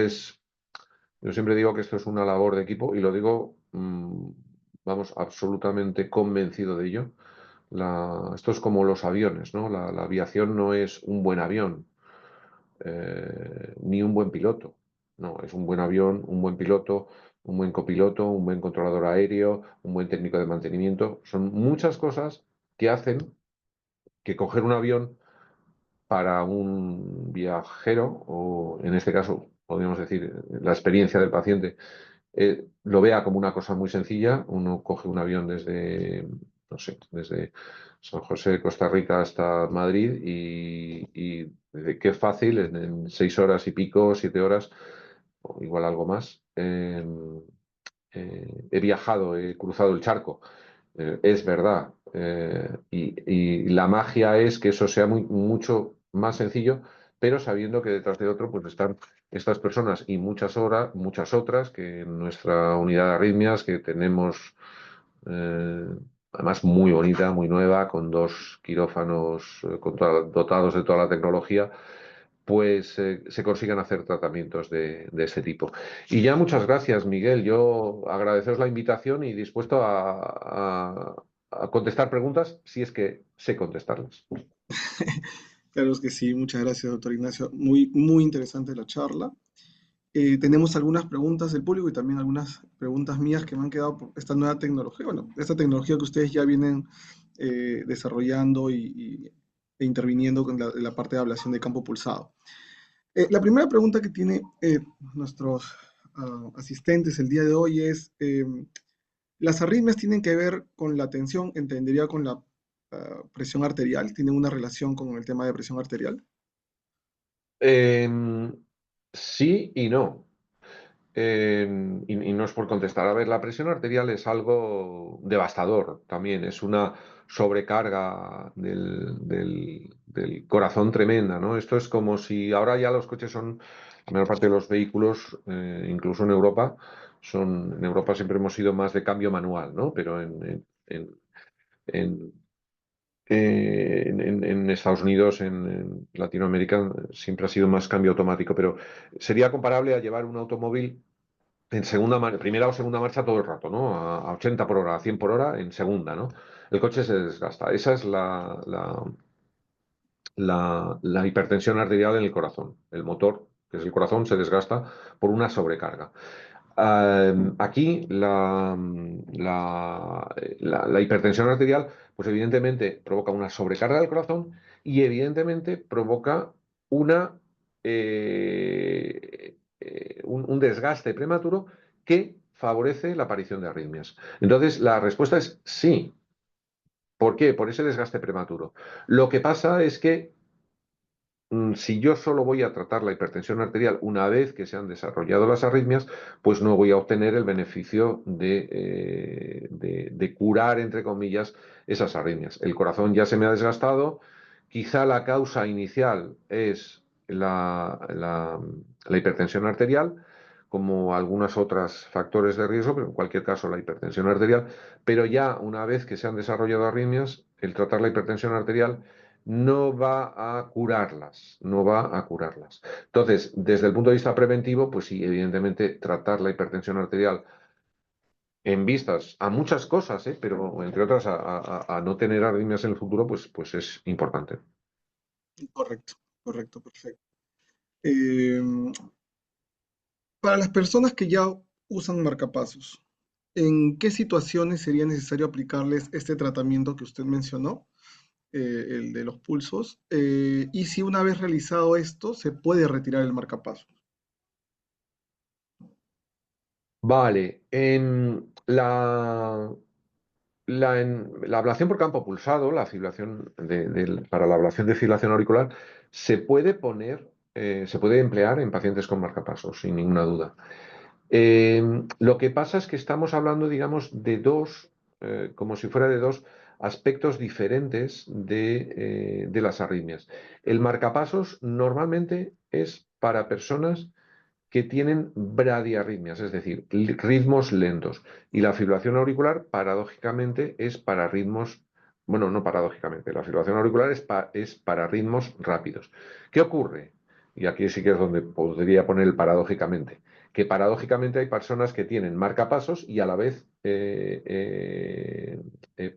yo siempre digo que esto es una labor de equipo y lo digo, vamos, absolutamente convencido de ello. Esto es como los aviones, ¿no? La aviación no es un buen avión, ni un buen piloto. No, es un buen avión, un buen piloto, un buen copiloto, un buen controlador aéreo, un buen técnico de mantenimiento. Son muchas cosas que hacen que coger un avión para un viajero, o en este caso, podríamos decir, la experiencia del paciente, lo vea como una cosa muy sencilla. Uno coge un avión desde, no sé, desde San José, Costa Rica hasta Madrid y qué fácil, en 6 horas y pico, 7 horas, o igual algo más. He viajado, he cruzado el charco. Es verdad. Y la magia es que eso sea mucho más sencillo, pero sabiendo que detrás de otro pues están estas personas y muchas otras que en nuestra unidad de arritmias que tenemos, eh, además muy bonita, muy nueva, con 2 quirófanos dotados de toda la tecnología, pues se consigan hacer tratamientos de ese tipo. Y ya muchas gracias, Miguel. Yo agradeceros la invitación y dispuesto a contestar preguntas si es que sé contestarlas. Claro que sí, muchas gracias, doctor Ignacio. Muy, muy interesante la charla. Tenemos algunas preguntas del público y también algunas preguntas mías que me han quedado por esta nueva tecnología. Bueno, esta tecnología que ustedes ya vienen desarrollando interviniendo con la parte de ablación de campo pulsado. La primera pregunta que tiene nuestros asistentes el día de hoy es, ¿las arritmias tienen que ver con la tensión, entendería con la presión arterial? ¿Tienen una relación con el tema de presión arterial? Em, sí y no. Y no es por contestar. A ver, la presión arterial es algo devastador también, es una sobrecarga del corazón tremenda, ¿no? Esto es como si ahora ya los coches son, la mayor parte de los vehículos, incluso en Europa siempre hemos sido más de cambio manual, ¿no? Pero en- en Estados Unidos, en Latinoamérica, siempre ha sido más cambio automático, pero sería comparable a llevar un automóvil en primera o segunda marcha todo el rato, ¿no? A 80 por hora, a 100 por hora en segunda, ¿no? El coche se desgasta. Esa es la hipertensión arterial en el corazón. El motor, que es el corazón, se desgasta por una sobrecarga. Aquí la hipertensión arterial, pues evidentemente provoca una sobrecarga del corazón y evidentemente provoca una, un desgaste prematuro que favorece la aparición de arritmias. Entonces, la respuesta es sí. ¿Por qué? Por ese desgaste prematuro. Lo que pasa es que si yo solo voy a tratar la hipertensión arterial una vez que se han desarrollado las arritmias, pues no voy a obtener el beneficio de curar, entre comillas, esas arritmias. El corazón ya se me ha desgastado, quizá la causa inicial es la hipertensión arterial, como algunos otros factores de riesgo, pero en cualquier caso la hipertensión arterial, pero ya una vez que se han desarrollado arritmias, el tratar la hipertensión arterial no va a curarlas, no va a curarlas. Entonces, desde el punto de vista preventivo, pues sí, evidentemente tratar la hipertensión arterial en vistas a muchas cosas, pero entre otras a no tener arritmias en el futuro, pues es importante. Correcto, correcto, perfecto. Eh, para las personas que ya usan marcapasos, ¿en qué situaciones sería necesario aplicarles este tratamiento que usted mencionó, el de los pulsos? Y si una vez realizado esto, se puede retirar el marcapasos. Vale, en la ablación por campo pulsado, la fibrilación para la ablación de fibrilación auricular, se puede emplear en pacientes con marcapasos, sin ninguna duda. Lo que pasa es que estamos hablando, digamos, como si fuera de dos aspectos diferentes de las arritmias. El marcapasos normalmente es para personas que tienen bradiarritmias, es decir, ritmos lentos. Y la fibrilación auricular, paradójicamente, es para ritmos, bueno, no paradójicamente, la fibrilación auricular es para ritmos rápidos. ¿Qué ocurre? Y aquí sí que es donde podría poner el paradójicamente, que paradójicamente hay personas que tienen marcapasos y a la vez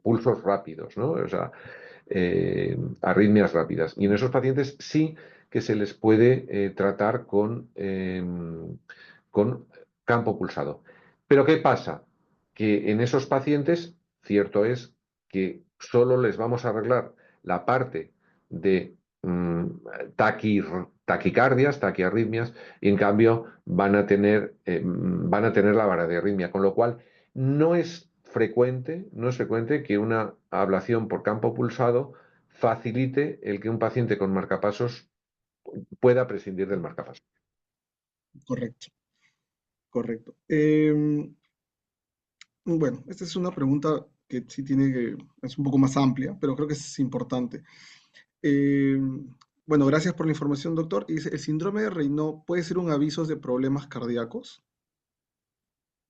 pulsos rápidos, ¿no? O sea, arritmias rápidas. Y en esos pacientes sí que se les puede tratar con campo pulsado. Pero ¿qué pasa? Que en esos pacientes, cierto es que solo les vamos a arreglar la parte de taquicardias, taquiarritmias, y en cambio van a tener la bradiarritmia, con lo cual no es frecuente que una ablación por campo pulsado facilite el que un paciente con marcapasos pueda prescindir del marcapasos. Correcto, correcto. Bueno, esta es una pregunta que sí es un poco más amplia, pero creo que es importante. Eh, bueno, gracias por la información, doctor. Y dice, ¿el síndrome de Raynaud puede ser un aviso de problemas cardíacos?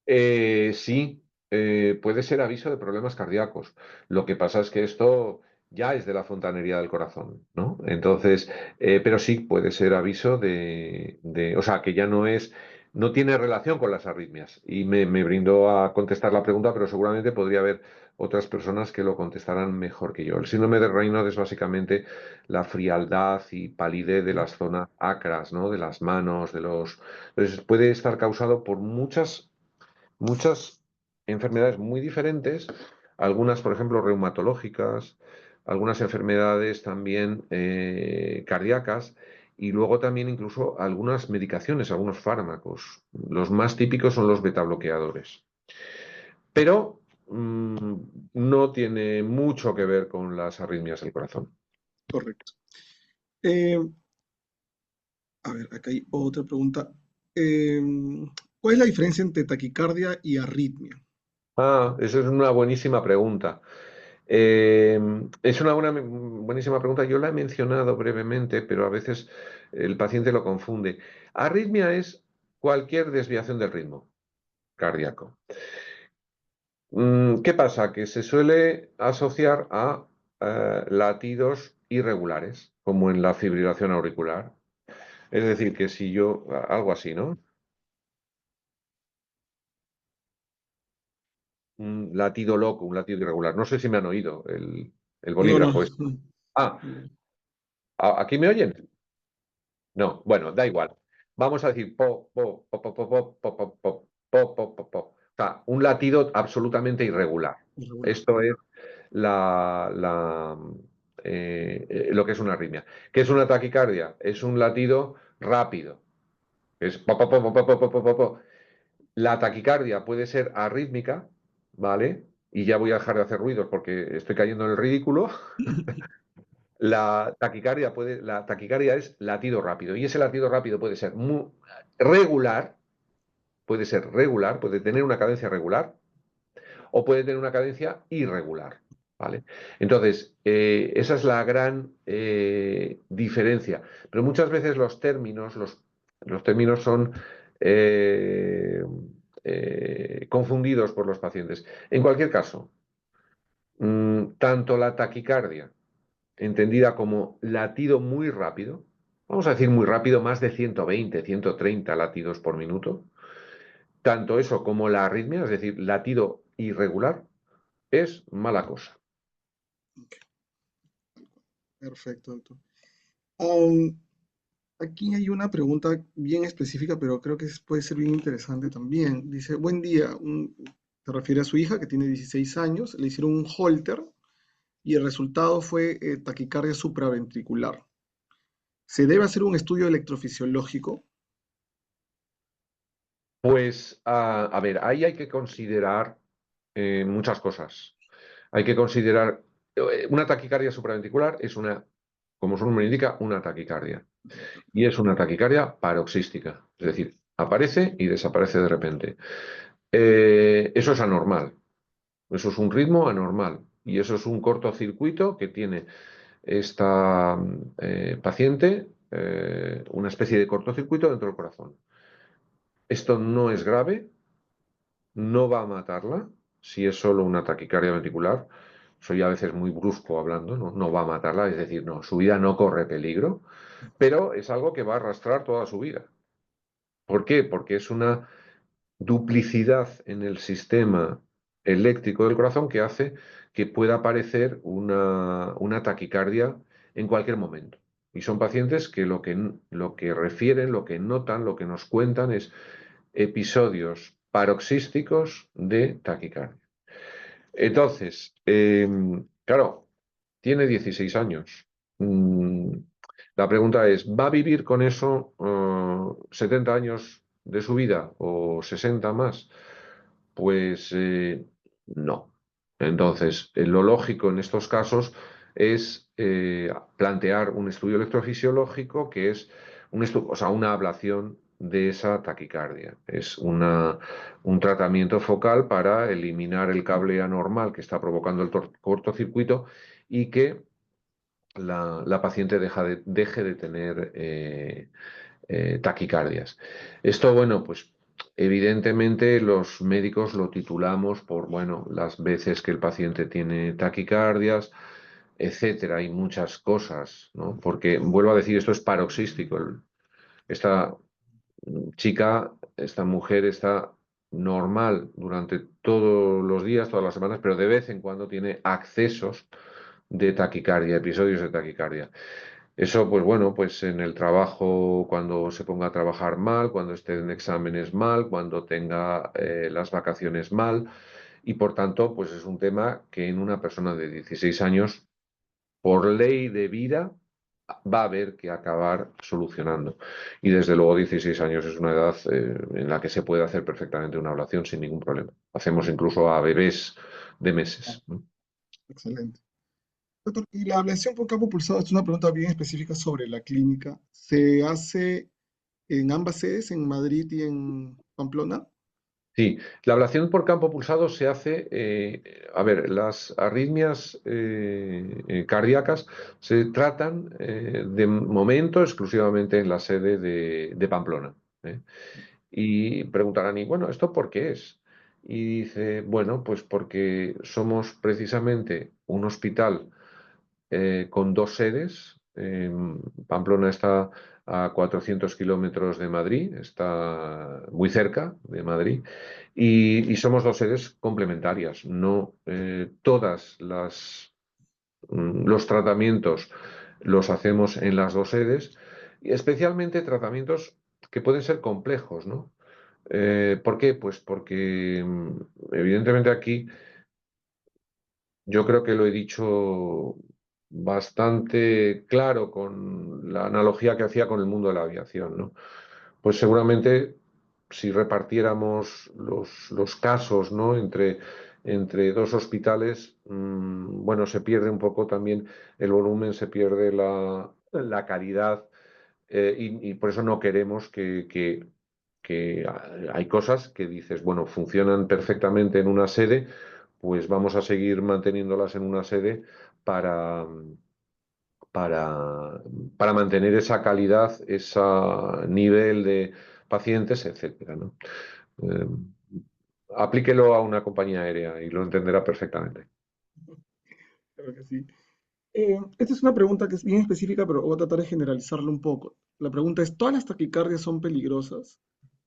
Sí, puede ser aviso de problemas cardíacos. Lo que pasa es que esto ya es de la fontanería del corazón, ¿no? Entonces, pero sí puede ser aviso o sea, que ya no tiene relación con las arritmias. Y me brindo a contestar la pregunta, pero seguramente podría haber otras personas que lo contestarán mejor que yo. El síndrome de Raynaud es básicamente la frialdad y palidez de las zonas acras, ¿no? De las manos, Entonces, puede estar causado por muchas enfermedades muy diferentes, algunas, por ejemplo, reumatológicas, algunas enfermedades también cardíacas y luego también incluso algunas medicaciones, algunos fármacos. Los más típicos son los betabloqueadores. Pero no tiene mucho que ver con las arritmias del corazón. Correcto. Eh, a ver, acá hay otra pregunta. Eh, ¿Cuál es la diferencia entre taquicardia y arritmia? Ah, esa es una buenísima pregunta. Es una buenísima pregunta. Yo la he mencionado brevemente, pero a veces el paciente lo confunde. Arritmia es cualquier desviación del ritmo cardíaco. ¿Qué pasa? Que se suele asociar a latidos irregulares, como en la fibrilación auricular. Es decir, que si yo, algo así, ¿no? Un latido loco, un latido irregular. No sé si me han oído el No, no. bolígrafo. Ah, No. ¿aquí me oyen? No, bueno, da igual. Vamos a decir po, po, po, po, po, po, po, po, po, po, po, po, po. O sea, un latido absolutamente irregular. Irregular. Esto es lo que es una arritmia. ¿Qué es una taquicardia? Es un latido rápido. Es po, po, po, po, po, po, po, po, po. La taquicardia puede ser arrítmica, ¿vale? Y ya voy a dejar de hacer ruidos porque estoy cayendo en el ridículo. La taquicardia es latido rápido y ese latido rápido puede ser muy regular, puede tener una cadencia regular o puede tener una cadencia irregular, ¿vale? Entonces, esa es la gran diferencia. Pero muchas veces los términos son confundidos por los pacientes. En cualquier caso, tanto la taquicardia entendida como latido muy rápido, vamos a decir muy rápido, más de 120, 130 latidos por minuto, tanto eso como la arritmia, es decir, latido irregular, es mala cosa. Perfecto, doctor. Am, Aquí hay una pregunta bien específica, pero creo que puede ser bien interesante también. Dice, buen día, se refiere a su hija que tiene 16 años, le hicieron un Holter y el resultado fue taquicardia supraventricular. ¿Se debe hacer un estudio electrofisiológico? Pues, a ver, ahí hay que considerar muchas cosas. Hay que considerar, una taquicardia supraventricular es una, como su nombre indica, una taquicardia. Y es una taquicardia paroxística, es decir, aparece y desaparece de repente. Eso es anormal, eso es un ritmo anormal y eso es un cortocircuito que tiene esta paciente, una especie de cortocircuito dentro del corazón. Esto no es grave, no va a matarla si es solo una taquicardia ventricular. Soy a veces muy brusco hablando, no va a matarla, es decir, no, su vida no corre peligro, pero es algo que va a arrastrar toda su vida. ¿Por qué? Porque es una duplicidad en el sistema eléctrico del corazón que hace que pueda aparecer una taquicardia en cualquier momento. Y son pacientes que lo que refieren, lo que notan, lo que nos cuentan es episodios paroxísticos de taquicardia. Entonces, claro, tiene 16 años. Mm, la pregunta es, ¿va a vivir con eso 70 años de su vida o 60 más? Pues no. Entonces, lo lógico en estos casos es plantear un estudio electrofisiológico que es o sea, una ablación de esa taquicardia. Es un tratamiento focal para eliminar el cable anormal que está provocando el cortocircuito y que la paciente deje de tener taquicardias. Esto, bueno, pues evidentemente los médicos lo titulamos por, bueno, las veces que el paciente tiene taquicardias, etcétera. Hay muchas cosas, ¿no? Porque, vuelvo a decir, esto es paroxístico. Esta chica, esta mujer está normal durante todos los días, todas las semanas, pero de vez en cuando tiene accesos de taquicardia, episodios de taquicardia. Eso, pues bueno, pues en el trabajo, cuando se ponga a trabajar mal, cuando esté en exámenes mal, cuando tenga las vacaciones mal, y por tanto, pues es un tema que en una persona de 16 años por ley de vida, va a haber que acabar solucionando. Y desde luego 16 años es una edad en la que se puede hacer perfectamente una ablación sin ningún problema. Hacemos incluso a bebés de meses, ¿no? Excelente. Doctor, y la ablación por campo pulsado es una pregunta bien específica sobre la clínica. ¿Se hace en ambas sedes, en Madrid y en Pamplona? Sí, la ablación por campo pulsado se hace, a ver, las arritmias cardíacas se tratan de momento exclusivamente en la sede de Pamplona. ¿Eh? Y preguntarán, y bueno, ¿esto por qué es? Y dice, bueno, pues porque somos precisamente un hospital con dos sedes. Pamplona está a 400 kilómetros de Madrid, está muy cerca de Madrid, y somos dos sedes complementarias. No todas los tratamientos los hacemos en las dos sedes, y especialmente tratamientos que pueden ser complejos, ¿no? ¿Por qué? Pues porque evidentemente aquí yo creo que lo he dicho bastante claro con la analogía que hacía con el mundo de la aviación, ¿no? Pues seguramente si repartiéramos los casos, ¿no? entre dos hospitales, bueno, se pierde un poco también el volumen, se pierde la calidad, y por eso no queremos que hay cosas que dices, bueno, funcionan perfectamente en una sede, pues vamos a seguir manteniéndolas en una sede para, para, para mantener esa calidad, ese nivel de pacientes, etcétera, ¿no? Eh, Aplíquelo a una compañía aérea y lo entenderá perfectamente. Creo que sí. Esta es una pregunta que es bien específica, pero voy a tratar de generalizarla un poco. La pregunta es, ¿todas las taquicardias son peligrosas?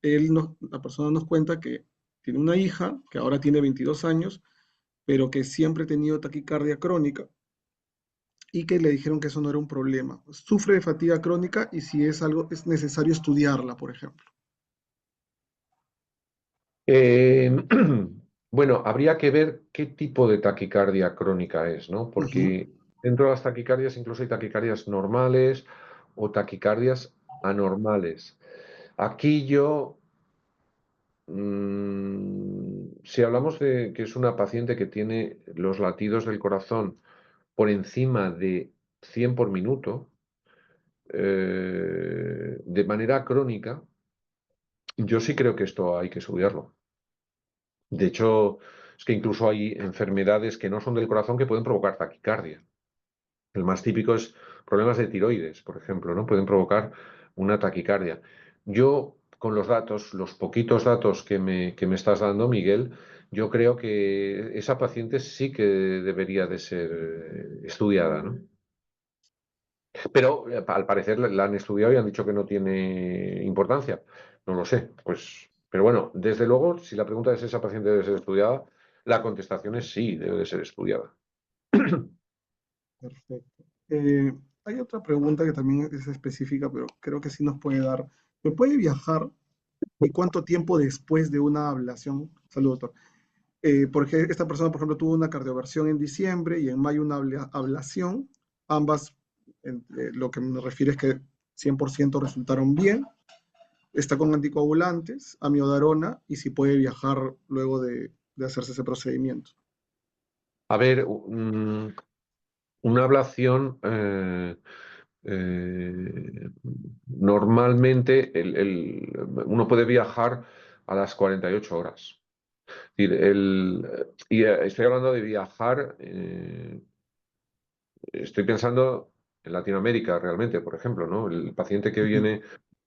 La persona nos cuenta que tiene una hija que ahora tiene 22 años, pero que siempre ha tenido taquicardia crónica y que le dijeron que eso no era un problema. Sufre de fatiga crónica y si es algo, es necesario estudiarla, por ejemplo. Eh, bueno, habría que ver qué tipo de taquicardia crónica es, ¿no? Ujú. Porque dentro de las taquicardias incluso hay taquicardias normales o taquicardias anormales. Aquí yo, si hablamos de que es una paciente que tiene los latidos del corazón por encima de 100 por minuto, de manera crónica, yo sí creo que esto hay que estudiarlo. De hecho, es que incluso hay enfermedades que no son del corazón que pueden provocar taquicardia. El más típico es problemas de tiroides, por ejemplo, ¿no? Pueden provocar una taquicardia. Yo, con los datos, los poquitos datos que me estás dando, Miguel, yo creo que esa paciente sí que debería de ser estudiada, ¿no? Pero al parecer la han estudiado y han dicho que no tiene importancia. No lo sé, pues. Pero bueno, desde luego, si la pregunta es esa paciente debe ser estudiada, la contestación es sí, debe de ser estudiada. Perfecto. Hay otra pregunta que también es específica, pero creo que sí nos puede dar. ¿Me puede viajar y cuánto tiempo después de una ablación? Salud, doctor. Porque esta persona, por ejemplo, tuvo una cardioversión en diciembre y en mayo una ablación. Ambas, lo que me refiere es que 100% resultaron bien. Está con anticoagulantes, amiodarona y si puede viajar luego de hacerse ese procedimiento. A ver, una ablación, normalmente uno puede viajar a las 48 horas. Es decir, estoy hablando de viajar, estoy pensando en Latinoamérica realmente, por ejemplo, ¿no? El paciente que Ujú. viene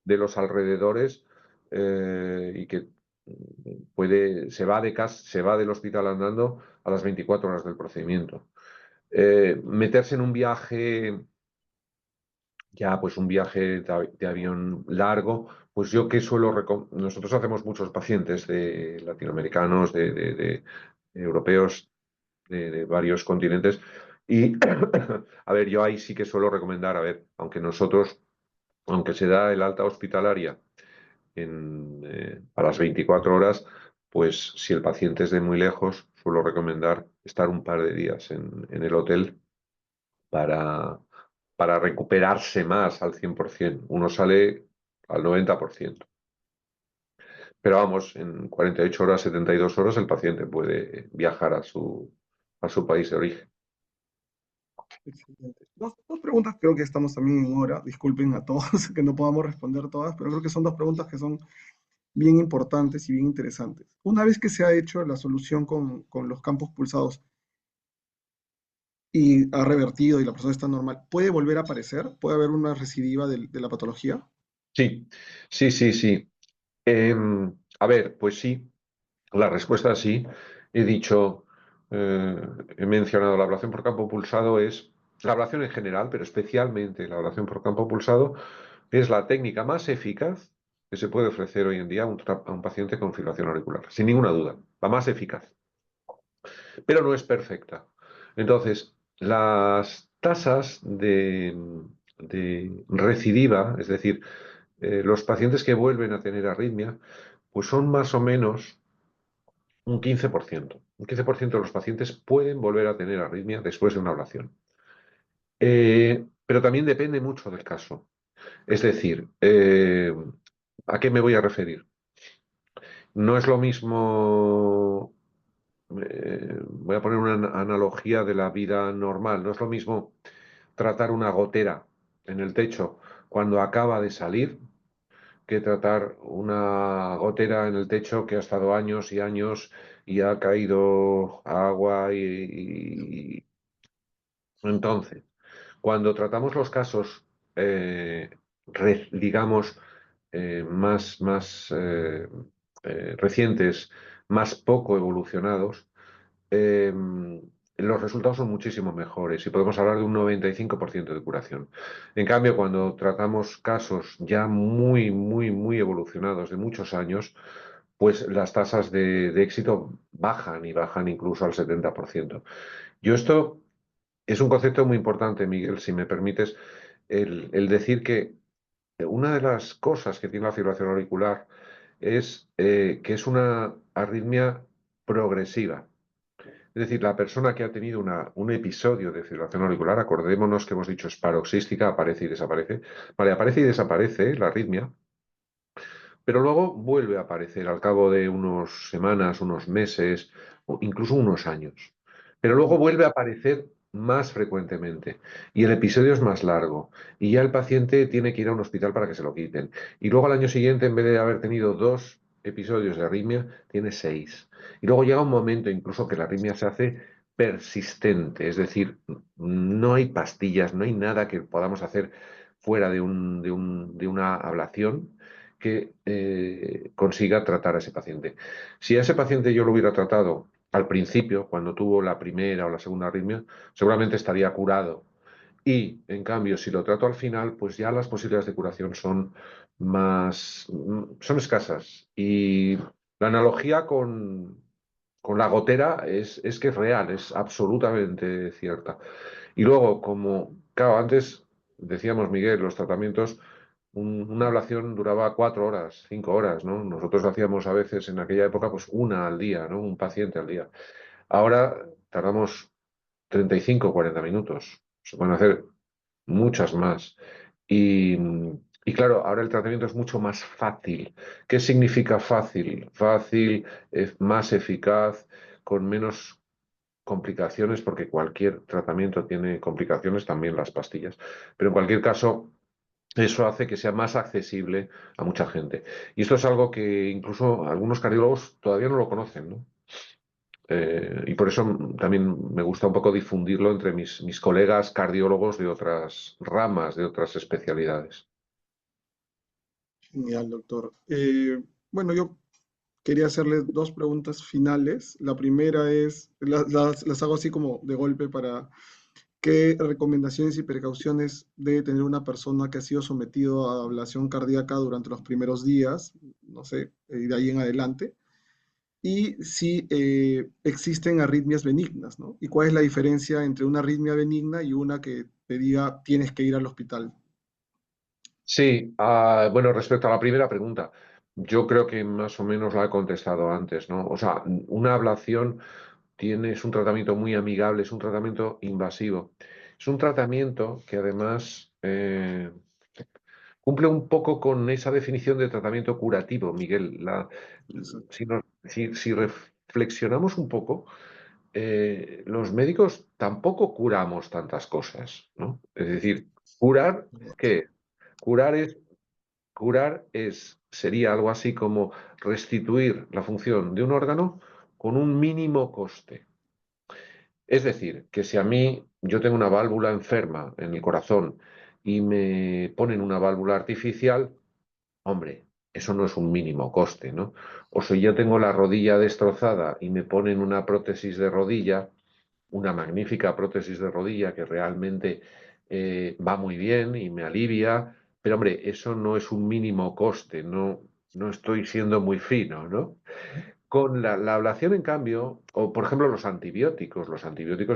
de los alrededores y que se va de casa, se va del hospital andando a las 24 horas del procedimiento. Meterse en un viaje, ya pues un viaje de avión largo, pues yo que nosotros hacemos muchos pacientes de latinoamericanos, de europeos, de varios continentes. Y, a ver, yo ahí sí que suelo recomendar, a ver, aunque se da el alta hospitalaria a las 24 horas, pues si el paciente es de muy lejos, suelo recomendar estar un par de días en el hotel para, para recuperarse más al 100%. Uno sale al 90%. Pero vamos, en 48 horas, 72 horas el paciente puede viajar a su país de origen. Excelente. Dos preguntas, creo que estamos también en hora. Disculpen a todos que no podamos responder todas, pero creo que son dos preguntas que son bien importantes y bien interesantes. Una vez que se ha hecho la solución con los campos pulsados y ha revertido y la persona está normal, ¿puede volver a aparecer? ¿Puede haber una recidiva de la patología? Sí, sí, sí, sí. A ver, pues sí, la respuesta es sí. He dicho, he mencionado la ablación por campo pulsado es la ablación en general, pero especialmente la ablación por campo pulsado es la técnica más eficaz que se puede ofrecer hoy en día a un paciente con fibrilación auricular, sin ninguna duda, la más eficaz, pero no es perfecta. Entonces, las tasas de recidiva, es decir, los pacientes que vuelven a tener arritmia, pues son más o menos un 15%. Un 15% de los pacientes pueden volver a tener arritmia después de una ablación. Pero también depende mucho del caso. Es decir, ¿a qué me voy a referir? No es lo mismo, voy a poner una analogía de la vida normal, no es lo mismo tratar una gotera en el techo cuando acaba de salir que tratar una gotera en el techo que ha estado años y años y ha caído agua y... Entonces, cuando tratamos los casos, digamos, más recientes, más poco evolucionados, eh, los resultados son muchísimo mejores y podemos hablar de un 95% de curación. En cambio, cuando tratamos casos ya muy, muy, muy evolucionados de muchos años, pues las tasas de éxito bajan y bajan incluso al 70%. Yo esto es un concepto muy importante, Miguel, si me permites, el decir que una de las cosas que tiene la fibrilación auricular es que es una arritmia progresiva. Es decir, la persona que ha tenido un episodio de fibrilación auricular, acordémonos que hemos dicho es paroxística, aparece y desaparece. Vale, aparece y desaparece la arritmia, pero luego vuelve a aparecer al cabo de unas semanas, unos meses o incluso unos años. Pero luego Ujú. vuelve a aparecer más frecuentemente y el episodio es más largo y ya el paciente tiene que ir a un hospital para que se lo quiten. Y luego al año siguiente, en vez de haber tenido 2 episodios de arritmia, tiene 6. Y luego llega un momento incluso que la arritmia se hace persistente, es decir, no hay pastillas, no hay nada que podamos hacer fuera de una ablación que consiga tratar a ese paciente. Si a ese paciente yo lo hubiera tratado al principio, cuando tuvo la primera o la segunda arritmia, seguramente estaría curado. Y, en cambio, si lo trato al final, pues ya las posibilidades de curación son son escasas. Y la analogía con la gotera es que es real, es absolutamente cierta. Y luego, como, claro, antes decíamos, Miguel, los tratamientos una ablación duraba 4 horas, 5 horas, ¿no? Nosotros hacíamos a veces en aquella época pues una al día, ¿no? Un paciente al día. Ahora tardamos 35, 40 minutos. Se pueden hacer muchas más. Y, y claro, ahora el tratamiento es mucho más fácil. ¿Qué significa fácil? Fácil, más eficaz, con menos complicaciones, porque cualquier tratamiento tiene complicaciones, también las pastillas. Pero en cualquier caso, eso hace que sea más accesible a mucha gente. Y esto es algo que incluso algunos cardiólogos todavía no lo conocen, ¿no? Y por eso también me gusta un poco difundirlo entre mis colegas cardiólogos de otras ramas, de otras especialidades. Genial, doctor. Bueno, yo quería hacerle dos preguntas finales. La primera es, las hago así como de golpe para qué recomendaciones y precauciones debe tener una persona que ha sido sometido a ablación cardíaca durante los primeros días, no sé, y de ahí en adelante. Y si existen arritmias benignas, ¿no? Y cuál es la diferencia entre una arritmia benigna y una que te diga tienes que ir al hospital. Sí, bueno, respecto a la primera pregunta, yo creo que más o menos la he contestado antes, ¿no? O sea, una ablación es un tratamiento muy amigable, es un tratamiento invasivo. Es un tratamiento que además cumple un poco con esa definición de tratamiento curativo, Miguel. Exacto. Si reflexionamos un poco, los médicos tampoco curamos tantas cosas, ¿no? Es decir, curar, ¿qué? Curar es, sería algo así como restituir la función de un órgano con un mínimo coste. Es decir, que si a mí yo tengo una válvula enferma en el corazón y me ponen una válvula artificial, hombre, eso no es un mínimo coste, ¿no? O si yo tengo la rodilla destrozada y me ponen una prótesis de rodilla, una magnífica prótesis de rodilla que realmente va muy bien y me alivia, pero hombre, eso no es un mínimo coste, no estoy siendo muy fino, ¿no? Con la ablación, en cambio, o por ejemplo los antibióticos,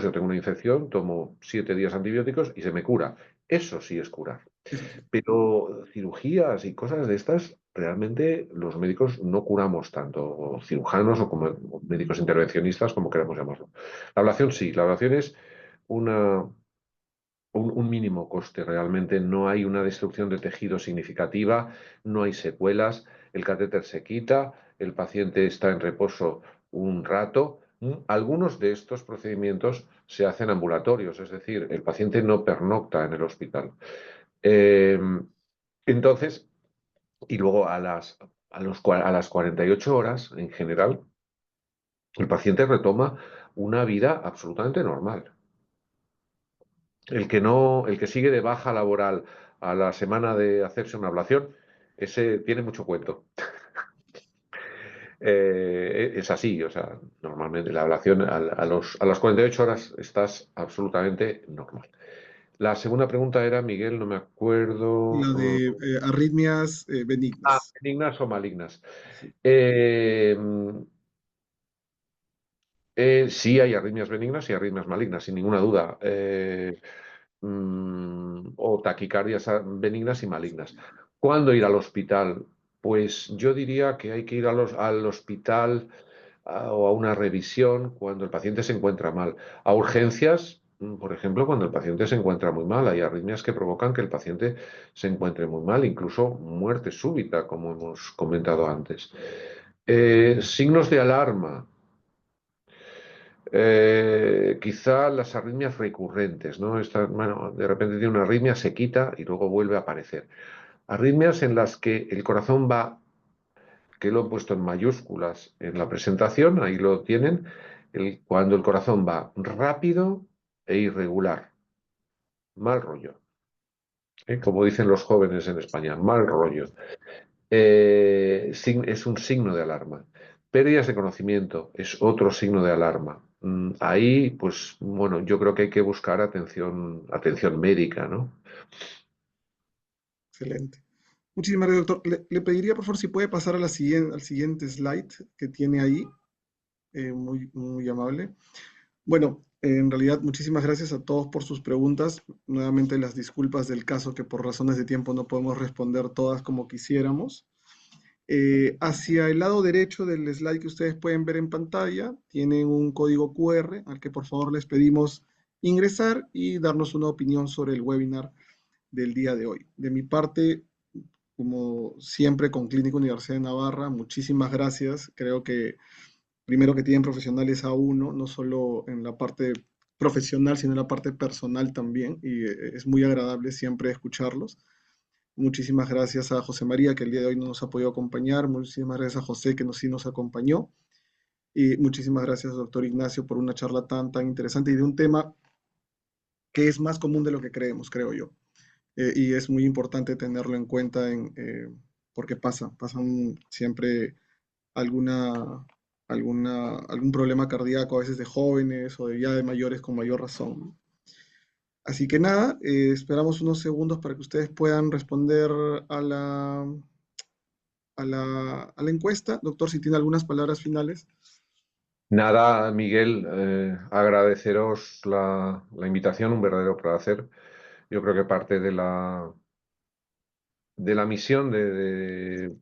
yo tengo una infección, tomo 7 días antibióticos y se me cura. Eso sí es curar. Eso sí. Pero cirugías y cosas de estas, realmente los médicos no curamos tanto, o cirujanos o como médicos intervencionistas, como queramos llamarlo. La ablación sí, la ablación es una, un mínimo coste, realmente no hay una destrucción de tejido significativa, no hay secuelas, el catéter se quita, el paciente está en reposo un rato. Algunos de estos procedimientos se hacen ambulatorios, es decir, el paciente no pernocta en el hospital. Eh, entonces, y luego a las 48 horas, en general, el paciente retoma una vida absolutamente normal. El que sigue de baja laboral a la semana de hacerse una ablación, ese tiene mucho cuento. Es así, o sea, normalmente la ablación a las 48 horas estás absolutamente normal. La segunda pregunta era, Miguel, no me La acuerdo. de arritmias benignas. ¿Benignas o malignas? Sí. Eh, sí hay arritmias benignas y arritmias malignas, sin ninguna duda. O taquicardias benignas y malignas. ¿Cuándo ir al hospital? Pues yo diría que hay que ir al hospital o a una revisión cuando el paciente se encuentra mal. A urgencias, por ejemplo, cuando el paciente se encuentra muy mal. Hay arritmias que provocan que el paciente se encuentre muy mal, incluso muerte súbita, como hemos comentado antes. Signos de alarma. Quizá las arritmias recurrentes, ¿no? Bueno, de repente tiene una arritmia, se quita y luego vuelve a aparecer. Arritmias en las que el corazón va, que lo he puesto en mayúsculas en la presentación, ahí lo tienen, cuando el corazón va rápido e irregular. Mal rollo. Como dicen los jóvenes en España, mal rollo. Es un signo de alarma. Pérdidas de conocimiento es otro signo de alarma. Ahí, pues, bueno, yo creo que hay que buscar atención médica, ¿no? Excelente. Muchísimas gracias, doctor. Le pediría, por favor, si puede pasar a al siguiente slide que tiene ahí. Muy, muy amable. Bueno, en realidad, muchísimas gracias a todos por sus preguntas. Nuevamente, las disculpas del caso que por razones de tiempo no podemos responder todas como quisiéramos. Hacia el lado derecho del slide que ustedes pueden ver en pantalla, tienen un código QR al que por favor les pedimos ingresar y darnos una opinión sobre el webinar del día de hoy. De mi parte, como siempre con Clínica Universidad de Navarra, muchísimas gracias. Creo que primero que tienen profesionales a uno, no solo en la parte profesional, sino en la parte personal también, y es muy agradable siempre escucharlos. Muchísimas gracias a José María, que el día de hoy no nos ha podido acompañar. Muchísimas gracias a José, que sí nos acompañó. Y muchísimas gracias, doctor Ignacio, por una charla tan interesante y de un tema que es más común de lo que creemos, creo yo. Y es muy importante tenerlo en cuenta porque pasan siempre alguna, algún problema cardíaco, a veces de jóvenes o ya de mayores con mayor razón. Así que nada, esperamos unos segundos para que ustedes puedan responder a la encuesta. Doctor, si tiene algunas palabras finales. Nada, Miguel, agradeceros la invitación, un verdadero placer. Yo creo que parte de la misión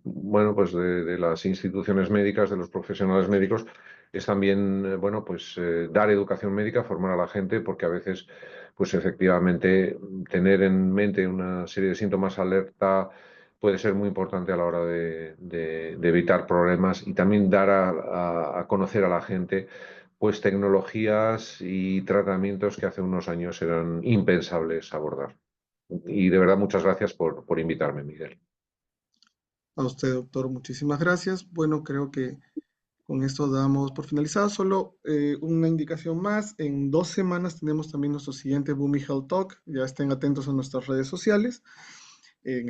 bueno, pues de las instituciones médicas, de los profesionales médicos, es también, bueno, pues dar educación médica, formar a la gente, porque a veces, pues efectivamente, tener en mente una serie de síntomas alerta puede ser muy importante a la hora de evitar problemas y también dar a conocer a la gente pues tecnologías y tratamientos que hace unos años eran impensables abordar. Y de verdad, muchas gracias por invitarme, Miguel. A usted, doctor, muchísimas gracias. Bueno, creo que con esto damos por finalizado. Solo una indicación más. En 2 semanas tenemos también nuestro siguiente Boomy Health Talk. Ya estén atentos a nuestras redes sociales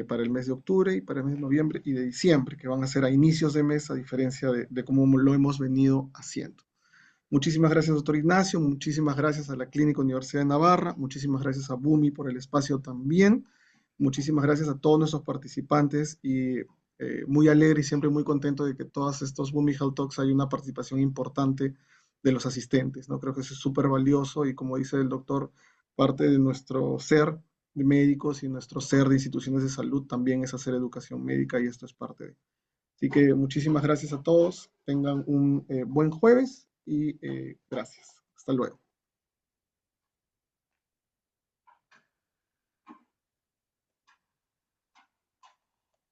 para el mes de octubre y para el mes de noviembre y de diciembre, que van a ser a inicios de mes, a diferencia de cómo lo hemos venido haciendo. Muchísimas gracias, doctor Ignacio. Muchísimas gracias a la Clínica Universidad de Navarra. Muchísimas gracias a Boomy por el espacio también. Muchísimas gracias a todos nuestros participantes y muy alegre y siempre muy contento de que todos estos Boomy Health Talks hay una participación importante de los asistentes, ¿no? Creo que eso es súper valioso y como dice el doctor, parte de nuestro ser de médicos y nuestro ser de instituciones de salud también es hacer educación médica y esto es parte de. Así que muchísimas gracias a todos. Tengan un buen jueves y gracias. Hasta luego.